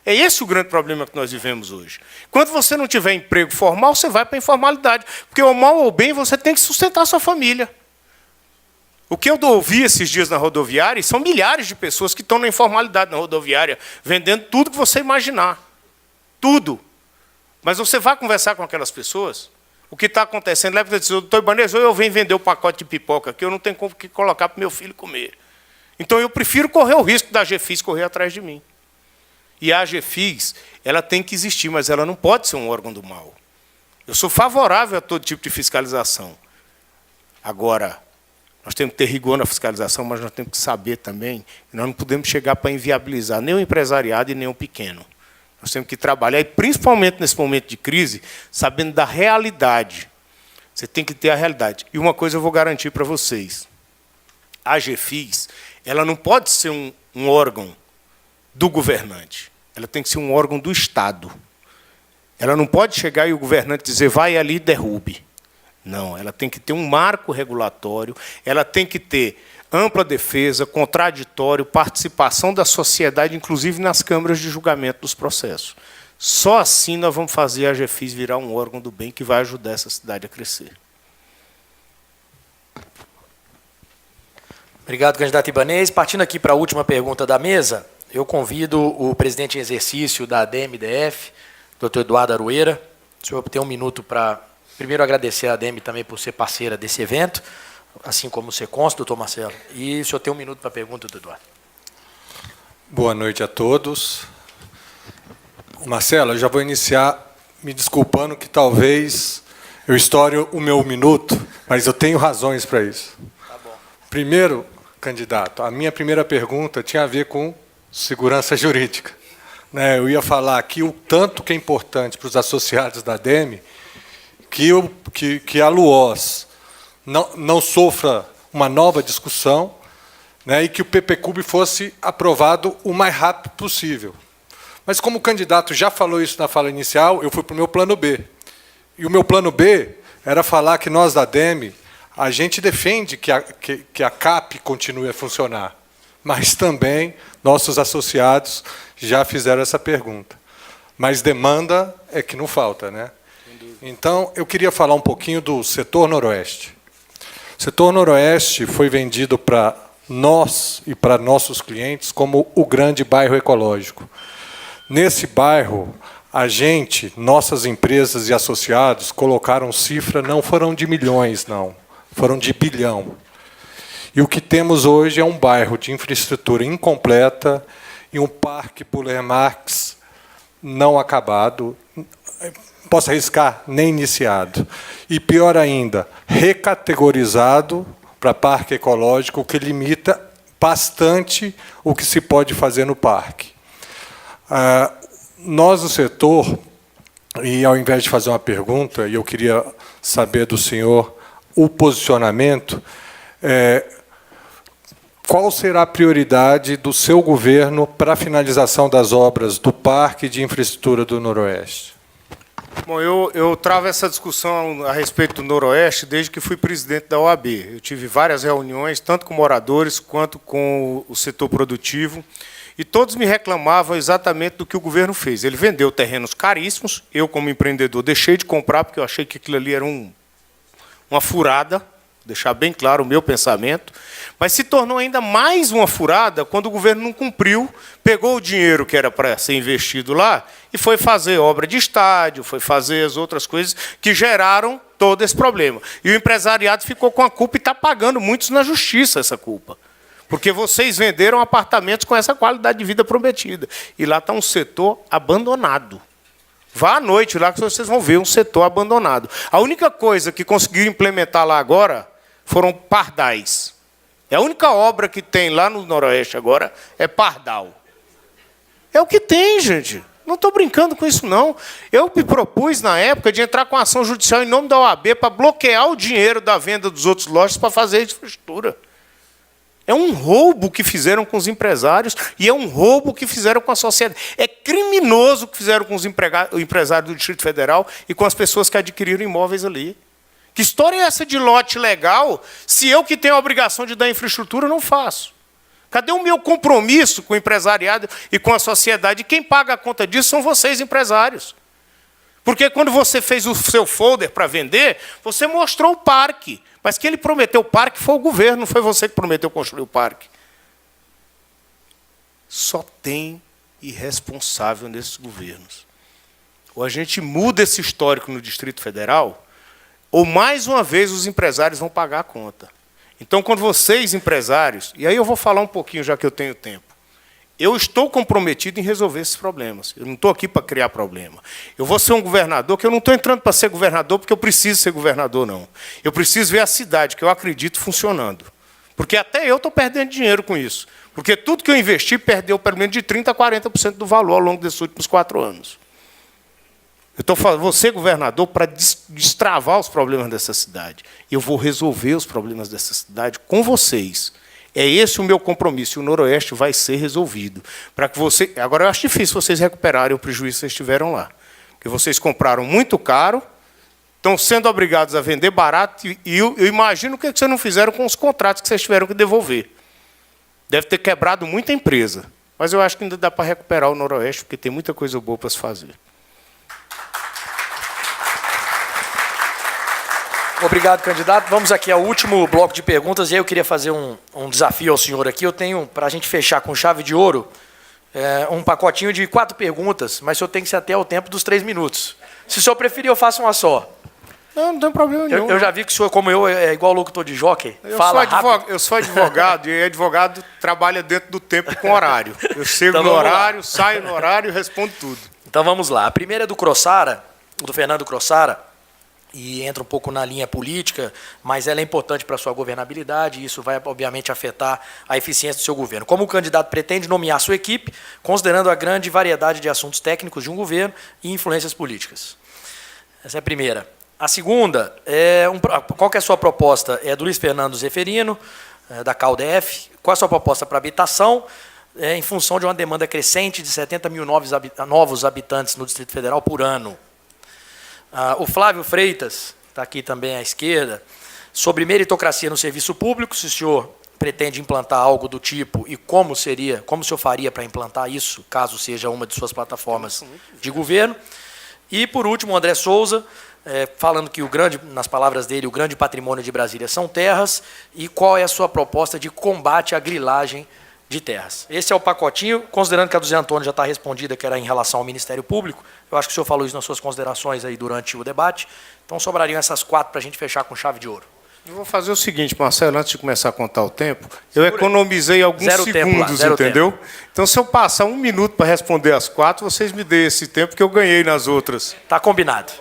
[SPEAKER 2] É esse o grande problema que nós vivemos hoje. Quando você não tiver emprego formal, você vai para a informalidade, porque, ou mal ou bem, você tem que sustentar a sua família. O que eu ouvi esses dias na rodoviária, e são milhares de pessoas que estão na informalidade na rodoviária, vendendo tudo que você imaginar. Tudo. Mas você vai conversar com aquelas pessoas... O que está acontecendo, leva para dizer, doutor Ibanez, ou eu venho vender o pacote de pipoca aqui, eu não tenho como que colocar para o meu filho comer. Então, eu prefiro correr o risco da AGFIS correr atrás de mim. E a AGFIS, ela tem que existir, mas ela não pode ser um órgão do mal. Eu sou favorável a todo tipo de fiscalização. Agora, nós temos que ter rigor na fiscalização, mas nós temos que saber também que nós não podemos chegar para inviabilizar nem o empresariado e nem o pequeno. Nós temos que trabalhar, e principalmente nesse momento de crise, sabendo da realidade. Você tem que ter a realidade. E uma coisa eu vou garantir para vocês. A AGFIS, ela não pode ser um órgão do governante. Ela tem que ser um órgão do Estado. Ela não pode chegar e o governante dizer, vai ali e derrube. Não, ela tem que ter um marco regulatório, ela tem que ter ampla defesa, contraditório, participação da sociedade, inclusive nas câmaras de julgamento dos processos. Só assim nós vamos fazer a AGFIS virar um órgão do bem que vai ajudar essa cidade a crescer.
[SPEAKER 1] Obrigado, candidato Ibanez. Partindo aqui para a última pergunta da mesa, eu convido o presidente em exercício da ADEME-DF, doutor Eduardo Aroeira. O senhor tem um minuto para, primeiro, agradecer a ADEME também por ser parceira desse evento, assim como o Secons, doutor Marcelo. E o senhor tem um minuto para a pergunta, doutor Eduardo.
[SPEAKER 6] Boa noite a todos. Marcelo, eu já vou iniciar me desculpando que talvez eu estoure o meu minuto, mas eu tenho razões para isso.
[SPEAKER 1] Tá bom.
[SPEAKER 6] Primeiro, candidato, a minha primeira pergunta tinha a ver com segurança jurídica. Eu ia falar aqui o tanto que é importante para os associados da ADEME que a LUOS não sofra uma nova discussão, e que o PPCub fosse aprovado o mais rápido possível. Mas, como o candidato já falou isso na fala inicial, eu fui para o meu plano B. E o meu plano B era falar que nós, da ADEME, a gente defende que a CAP continue a funcionar, mas também nossos associados já fizeram essa pergunta. Mas demanda é que não falta, né? Então, eu queria falar um pouquinho do setor noroeste. O setor noroeste foi vendido para nós e para nossos clientes como o grande bairro ecológico. Nesse bairro, nossas empresas e associados colocaram cifra, não foram de milhões, não, foram de bilhão. E o que temos hoje é um bairro de infraestrutura incompleta e um parque Puller Marx não acabado, posso arriscar, nem iniciado. E, pior ainda, recategorizado para parque ecológico, o que limita bastante o que se pode fazer no parque. Nós, do setor, e ao invés de fazer uma pergunta, e eu queria saber do senhor o posicionamento, qual será a prioridade do seu governo para a finalização das obras do Parque de Infraestrutura do Noroeste?
[SPEAKER 2] Bom, eu travo essa discussão a respeito do Noroeste desde que fui presidente da OAB. Eu tive várias reuniões, tanto com moradores quanto com o setor produtivo, e todos me reclamavam exatamente do que o governo fez. Ele vendeu terrenos caríssimos, eu, como empreendedor, deixei de comprar, porque eu achei que aquilo ali era uma furada, deixar bem claro o meu pensamento, mas se tornou ainda mais uma furada quando o governo não cumpriu, pegou o dinheiro que era para ser investido lá e foi fazer obra de estádio, foi fazer as outras coisas que geraram todo esse problema. E o empresariado ficou com a culpa e está pagando muitos na justiça essa culpa. Porque vocês venderam apartamentos com essa qualidade de vida prometida. E lá está um setor abandonado. Vá à noite lá que vocês vão ver um setor abandonado. A única coisa que conseguiu implementar lá agora foram pardais. É a única obra que tem lá no Noroeste agora é pardal. É o que tem, gente. Não estou brincando com isso, não. Eu me propus, na época, de entrar com ação judicial em nome da OAB para bloquear o dinheiro da venda dos outros lotes para fazer a infraestrutura. É um roubo que fizeram com os empresários e é um roubo que fizeram com a sociedade. É criminoso o que fizeram com os empresários do Distrito Federal e com as pessoas que adquiriram imóveis ali. Que história é essa de lote legal se eu, que tenho a obrigação de dar infraestrutura, não faço? Cadê o meu compromisso com o empresariado e com a sociedade? E quem paga a conta disso são vocês, empresários. Porque quando você fez o seu folder para vender, você mostrou o parque. Mas quem ele prometeu o parque foi o governo, não foi você que prometeu construir o parque. Só tem irresponsável nesses governos. Ou a gente muda esse histórico no Distrito Federal, ou, mais uma vez, os empresários vão pagar a conta. Então, quando vocês, empresários, e aí eu vou falar um pouquinho, já que eu tenho tempo, eu estou comprometido em resolver esses problemas. Eu não estou aqui para criar problema. Eu vou ser um governador, que eu não estou entrando para ser governador porque eu preciso ser governador, não. Eu preciso ver a cidade, que eu acredito, funcionando. Porque até eu estou perdendo dinheiro com isso. Porque tudo que eu investi perdeu pelo menos de 30% a 40% do valor ao longo desses últimos 4 anos. Vou ser governador para destravar os problemas dessa cidade. Eu vou resolver os problemas dessa cidade com vocês. É esse o meu compromisso. E o Noroeste vai ser resolvido. Para que você... Agora, eu acho difícil vocês recuperarem o prejuízo que vocês tiveram lá. Porque vocês compraram muito caro, estão sendo obrigados a vender barato, e eu imagino o que vocês não fizeram com os contratos que vocês tiveram que devolver. Deve ter quebrado muita empresa. Mas eu acho que ainda dá para recuperar o Noroeste, porque tem muita coisa boa para se fazer.
[SPEAKER 1] Obrigado, candidato. Vamos aqui ao último bloco de perguntas. E aí eu queria fazer um desafio ao senhor aqui. Eu tenho, para a gente fechar com chave de ouro, um pacotinho de 4 perguntas, mas o senhor tem que ser até o tempo dos 3 minutos. Se o senhor preferir, eu faço uma só.
[SPEAKER 2] Não tem problema nenhum.
[SPEAKER 1] Eu já vi que o senhor, como eu, é igual locutor de jockey. Fala rápido.
[SPEAKER 2] Eu sou advogado, e advogado trabalha dentro do tempo com horário. Eu chego
[SPEAKER 1] Então,
[SPEAKER 2] no
[SPEAKER 1] vamos lá.
[SPEAKER 2] horário, saio no horário e respondo tudo.
[SPEAKER 1] Então vamos lá. A primeira é do Crossara, do Fernando Crossara, e entra um pouco na linha política, mas ela é importante para a sua governabilidade e isso vai, obviamente, afetar a eficiência do seu governo. Como o candidato pretende nomear sua equipe, considerando a grande variedade de assuntos técnicos de um governo e influências políticas? Essa é a primeira. A segunda, qual que é a sua proposta? É do Luiz Fernando Zeferino, da CalDF. Qual é a sua proposta para habitação, em função de uma demanda crescente de 70 mil novos habitantes no Distrito Federal por ano? O Flávio Freitas, está aqui também à esquerda, sobre meritocracia no serviço público, se o senhor pretende implantar algo do tipo e como o senhor faria para implantar isso, caso seja uma de suas plataformas de governo. E, por último, o André Souza, falando que, nas palavras dele, o grande patrimônio de Brasília são terras, e qual é a sua proposta de combate à grilagem de terras. Esse é o pacotinho, considerando que a do Zé Antônio já está respondida, que era em relação ao Ministério Público. Eu acho que o senhor falou isso nas suas considerações aí durante o debate. Então, sobrariam essas 4 para a gente fechar com chave de ouro.
[SPEAKER 2] Eu vou fazer o seguinte, Marcelo, antes de começar a contar o tempo, eu economizei alguns segundos, entendeu? Então, se eu passar 1 minuto para responder as 4, vocês me deem esse tempo que eu ganhei nas outras.
[SPEAKER 1] Está combinado.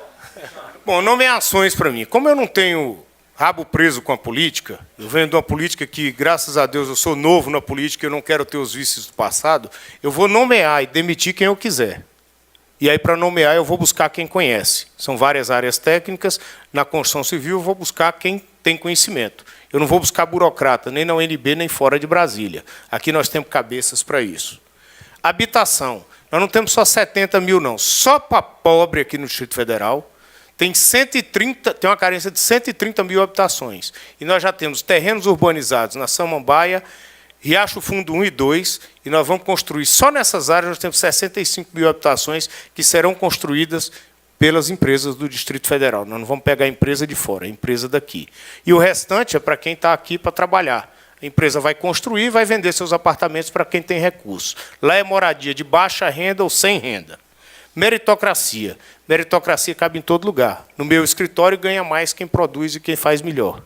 [SPEAKER 2] Bom, nomeações para mim. Como eu não tenho rabo preso com a política. Eu venho de uma política que, graças a Deus, eu sou novo na política, eu não quero ter os vícios do passado. Eu vou nomear e demitir quem eu quiser. E aí, para nomear, eu vou buscar quem conhece. São várias áreas técnicas. Na construção civil, eu vou buscar quem tem conhecimento. Eu não vou buscar burocrata, nem na UNB, nem fora de Brasília. Aqui nós temos cabeças para isso. Habitação. Nós não temos só 70 mil, não. Só para pobre aqui no Distrito Federal, tem uma carência de 130 mil habitações. E nós já temos terrenos urbanizados na Samambaia, Riacho Fundo 1 e 2, e nós vamos construir, só nessas áreas, nós temos 65 mil habitações que serão construídas pelas empresas do Distrito Federal. Nós não vamos pegar a empresa de fora, é a empresa daqui. E o restante é para quem está aqui para trabalhar. A empresa vai construir e vai vender seus apartamentos para quem tem recursos. Lá é moradia de baixa renda ou sem renda. Meritocracia. Meritocracia cabe em todo lugar. No meu escritório ganha mais quem produz e quem faz melhor.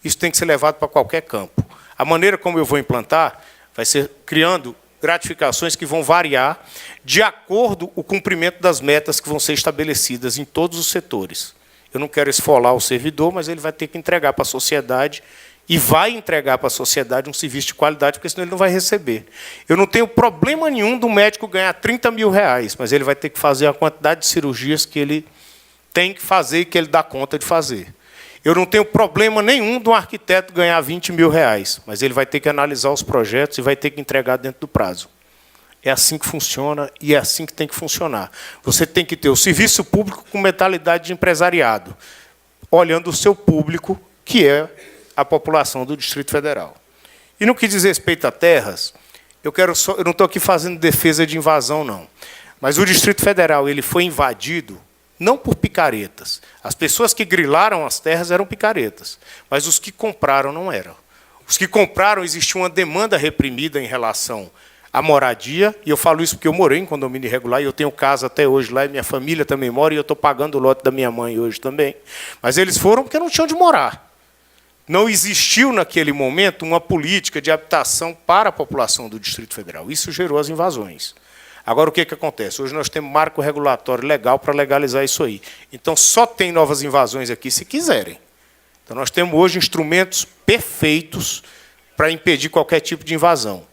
[SPEAKER 2] Isso tem que ser levado para qualquer campo. A maneira como eu vou implantar vai ser criando gratificações que vão variar de acordo com o cumprimento das metas que vão ser estabelecidas em todos os setores. Eu não quero esfolar o servidor, mas ele vai ter que entregar para a sociedade e vai entregar para a sociedade um serviço de qualidade, porque senão ele não vai receber. Eu não tenho problema nenhum do médico ganhar 30 mil reais, mas ele vai ter que fazer a quantidade de cirurgias que ele tem que fazer e que ele dá conta de fazer. Eu não tenho problema nenhum de um arquiteto ganhar 20 mil reais, mas ele vai ter que analisar os projetos e vai ter que entregar dentro do prazo. É assim que funciona e é assim que tem que funcionar. Você tem que ter o serviço público com mentalidade de empresariado, olhando o seu público, que é a população do Distrito Federal. E no que diz respeito a terras, eu não estou aqui fazendo defesa de invasão, não. Mas o Distrito Federal ele foi invadido não por picaretas. As pessoas que grilaram as terras eram picaretas, mas os que compraram não eram. Os que compraram, existia uma demanda reprimida em relação à moradia, e eu falo isso porque eu morei em condomínio irregular, e eu tenho casa até hoje lá, e minha família também mora, e eu estou pagando o lote da minha mãe hoje também. Mas eles foram porque não tinham onde morar. Não existiu, naquele momento, uma política de habitação para a população do Distrito Federal. Isso gerou as invasões. Agora, o que acontece? Hoje nós temos marco regulatório legal para legalizar isso aí. Então, só tem novas invasões aqui se quiserem. Então, nós temos hoje instrumentos perfeitos para impedir qualquer tipo de invasão.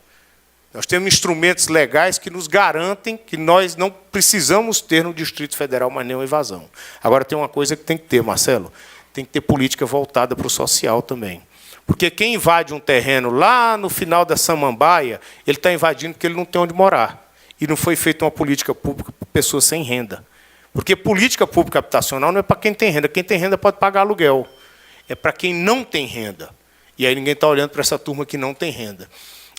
[SPEAKER 2] Nós temos instrumentos legais que nos garantem que nós não precisamos ter no Distrito Federal mais nenhuma invasão. Agora, tem uma coisa que tem que ter, Marcelo. Tem que ter política voltada para o social também. Porque quem invade um terreno lá no final da Samambaia, ele está invadindo porque ele não tem onde morar. E não foi feita uma política pública para pessoas sem renda. Porque política pública habitacional não é para quem tem renda. Quem tem renda pode pagar aluguel. É para quem não tem renda. E aí ninguém está olhando para essa turma que não tem renda.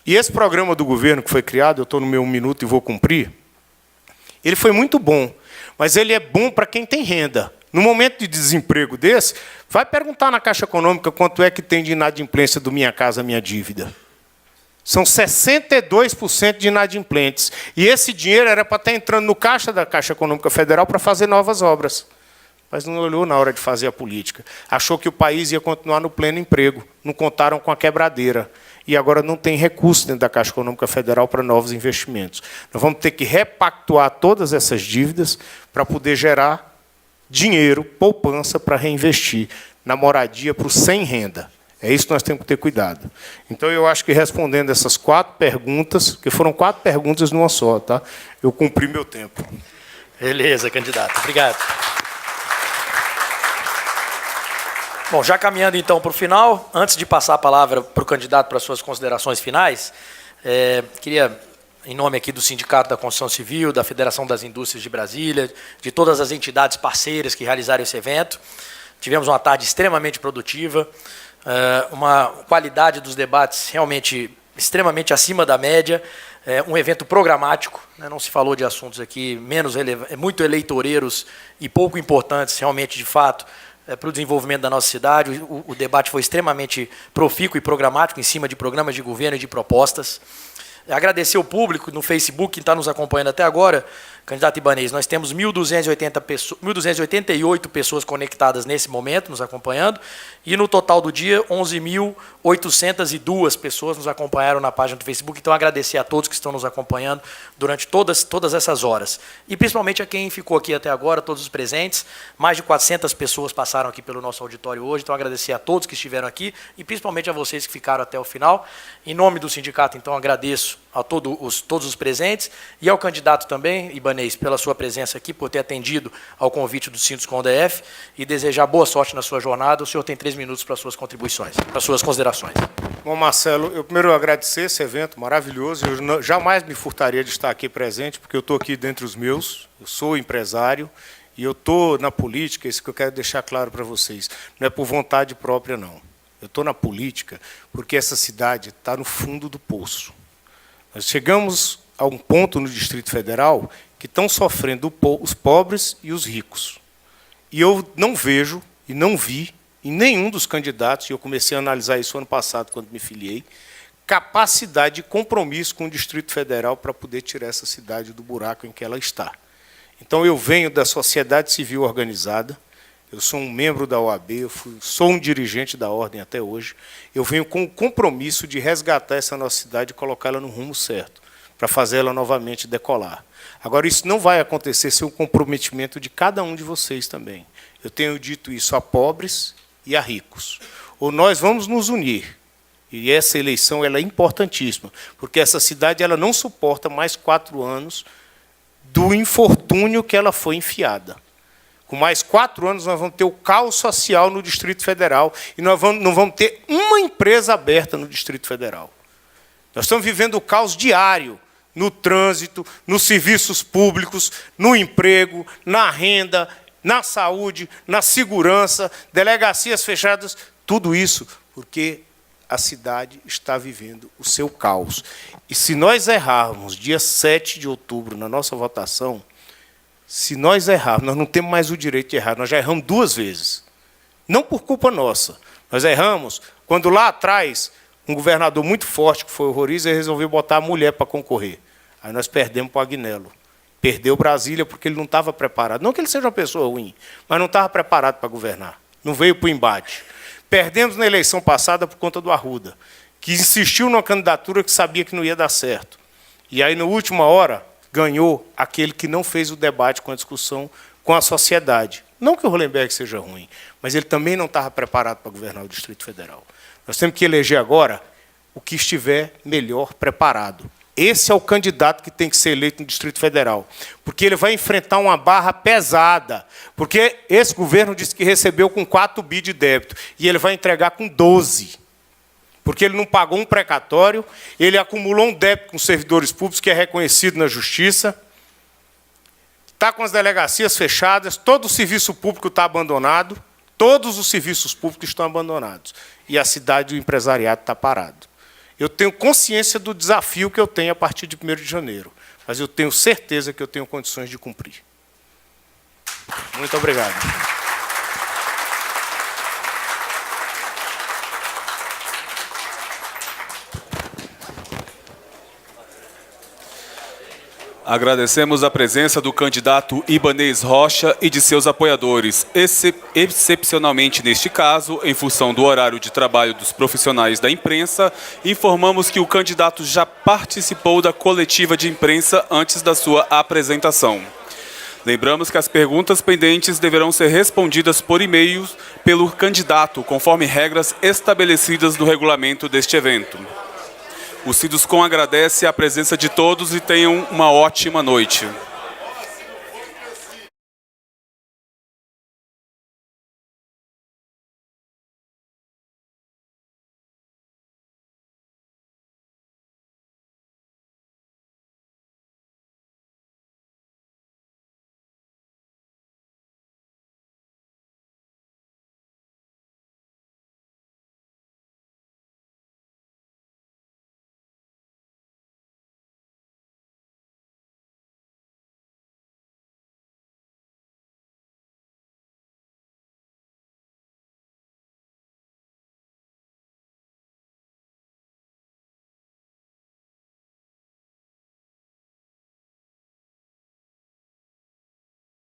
[SPEAKER 2] E esse programa do governo que foi criado, eu estou no meu 1 minuto e vou cumprir, ele foi muito bom. Mas ele é bom para quem tem renda. No momento de desemprego desse, vai perguntar na Caixa Econômica quanto é que tem de inadimplência do Minha Casa Minha Dívida. São 62% de inadimplentes. E esse dinheiro era para estar entrando no caixa da Caixa Econômica Federal para fazer novas obras. Mas não olhou na hora de fazer a política. Achou que o país ia continuar no pleno emprego. Não contaram com a quebradeira. E agora não tem recurso dentro da Caixa Econômica Federal para novos investimentos. Nós vamos ter que repactuar todas essas dívidas para poder gerar dinheiro, poupança para reinvestir na moradia para os sem renda. É isso que nós temos que ter cuidado. Então, eu acho que respondendo essas 4 perguntas, que foram 4 perguntas numa só, tá? Eu cumpri meu tempo.
[SPEAKER 1] Beleza, candidato. Obrigado. Bom, já caminhando então para o final, antes de passar a palavra para o candidato para as suas considerações finais, queria, em nome aqui do Sindicato da Construção Civil, da Federação das Indústrias de Brasília, de todas as entidades parceiras que realizaram esse evento, tivemos uma tarde extremamente produtiva, uma qualidade dos debates realmente extremamente acima da média, um evento programático, né, não se falou de assuntos aqui muito eleitoreiros e pouco importantes, realmente, de fato, para o desenvolvimento da nossa cidade. O debate foi extremamente profícuo e programático, em cima de programas de governo e de propostas. Agradecer ao público no Facebook, que está nos acompanhando até agora. Candidato Ibanez, nós temos 1.288 pessoas conectadas nesse momento, nos acompanhando, e no total do dia, 11.802 pessoas nos acompanharam na página do Facebook. Então, agradecer a todos que estão nos acompanhando durante todas essas horas. E principalmente a quem ficou aqui até agora, todos os presentes. Mais de 400 pessoas passaram aqui pelo nosso auditório hoje, então agradecer a todos que estiveram aqui e principalmente a vocês que ficaram até o final. Em nome do sindicato, então, agradeço a todos os presentes e ao candidato também, Ibanez, pela sua presença aqui, por ter atendido ao convite do Sinduscom DF e desejar boa sorte na sua jornada. O senhor tem 3 minutos para suas contribuições, para suas considerações.
[SPEAKER 2] Bom, Marcelo, eu primeiro agradecer esse evento maravilhoso. Eu jamais me furtaria de estar aqui presente, porque eu estou aqui dentre os meus, eu sou empresário e eu estou na política, isso que eu quero deixar claro para vocês. Não é por vontade própria, não. Eu estou na política porque essa cidade está no fundo do poço. Nós chegamos a um ponto no Distrito Federal que estão sofrendo os pobres e os ricos. E eu não vejo e não vi em nenhum dos candidatos, e eu comecei a analisar isso ano passado, quando me filiei, capacidade de compromisso com o Distrito Federal para poder tirar essa cidade do buraco em que ela está. Então, eu venho da sociedade civil organizada, eu sou um membro da OAB, sou um dirigente da Ordem até hoje, eu venho com o compromisso de resgatar essa nossa cidade e colocá-la no rumo certo, para fazê-la novamente decolar. Agora, isso não vai acontecer sem o comprometimento de cada um de vocês também. Eu tenho dito isso a pobres e a ricos. Ou nós vamos nos unir, e essa eleição ela é importantíssima, porque essa cidade ela não suporta mais 4 anos do infortúnio que ela foi enfiada. Com mais 4 anos, nós vamos ter o caos social no Distrito Federal e nós não vamos ter uma empresa aberta no Distrito Federal. Nós estamos vivendo o caos diário no trânsito, nos serviços públicos, no emprego, na renda, na saúde, na segurança, delegacias fechadas, tudo isso porque a cidade está vivendo o seu caos. E se nós errarmos dia 7 de outubro na nossa votação, se nós errarmos, nós não temos mais o direito de errar, nós já erramos 2 vezes. Não por culpa nossa. Nós erramos quando lá atrás um governador muito forte, que foi o Roriz, resolveu botar a mulher para concorrer. Aí nós perdemos para o Agnello. Perdeu Brasília porque ele não estava preparado. Não que ele seja uma pessoa ruim, mas não estava preparado para governar. Não veio para o embate. Perdemos na eleição passada por conta do Arruda, que insistiu numa candidatura que sabia que não ia dar certo. E aí, na última hora, ganhou aquele que não fez o debate com a discussão com a sociedade. Não que o Hollenberg seja ruim, mas ele também não estava preparado para governar o Distrito Federal. Nós temos que eleger agora o que estiver melhor preparado. Esse é o candidato que tem que ser eleito no Distrito Federal, porque ele vai enfrentar uma barra pesada, porque esse governo disse que recebeu com 4 bi de débito, e ele vai entregar com 12, porque ele não pagou um precatório, ele acumulou um débito com servidores públicos, que é reconhecido na Justiça, está com as delegacias fechadas, todo o serviço público está abandonado, todos os serviços públicos estão abandonados, e a cidade e o empresariado está parado. Eu tenho consciência do desafio que eu tenho a partir de 1º de janeiro, mas eu tenho certeza que eu tenho condições de cumprir. Muito obrigado.
[SPEAKER 7] Agradecemos a presença do candidato Ibanez Rocha e de seus apoiadores. Excepcionalmente neste caso, em função do horário de trabalho dos profissionais da imprensa, informamos que o candidato já participou da coletiva de imprensa antes da sua apresentação. Lembramos que as perguntas pendentes deverão ser respondidas por e-mail pelo candidato, conforme regras estabelecidas no regulamento deste evento. O Sinduscom agradece a presença de todos e tenham uma ótima noite.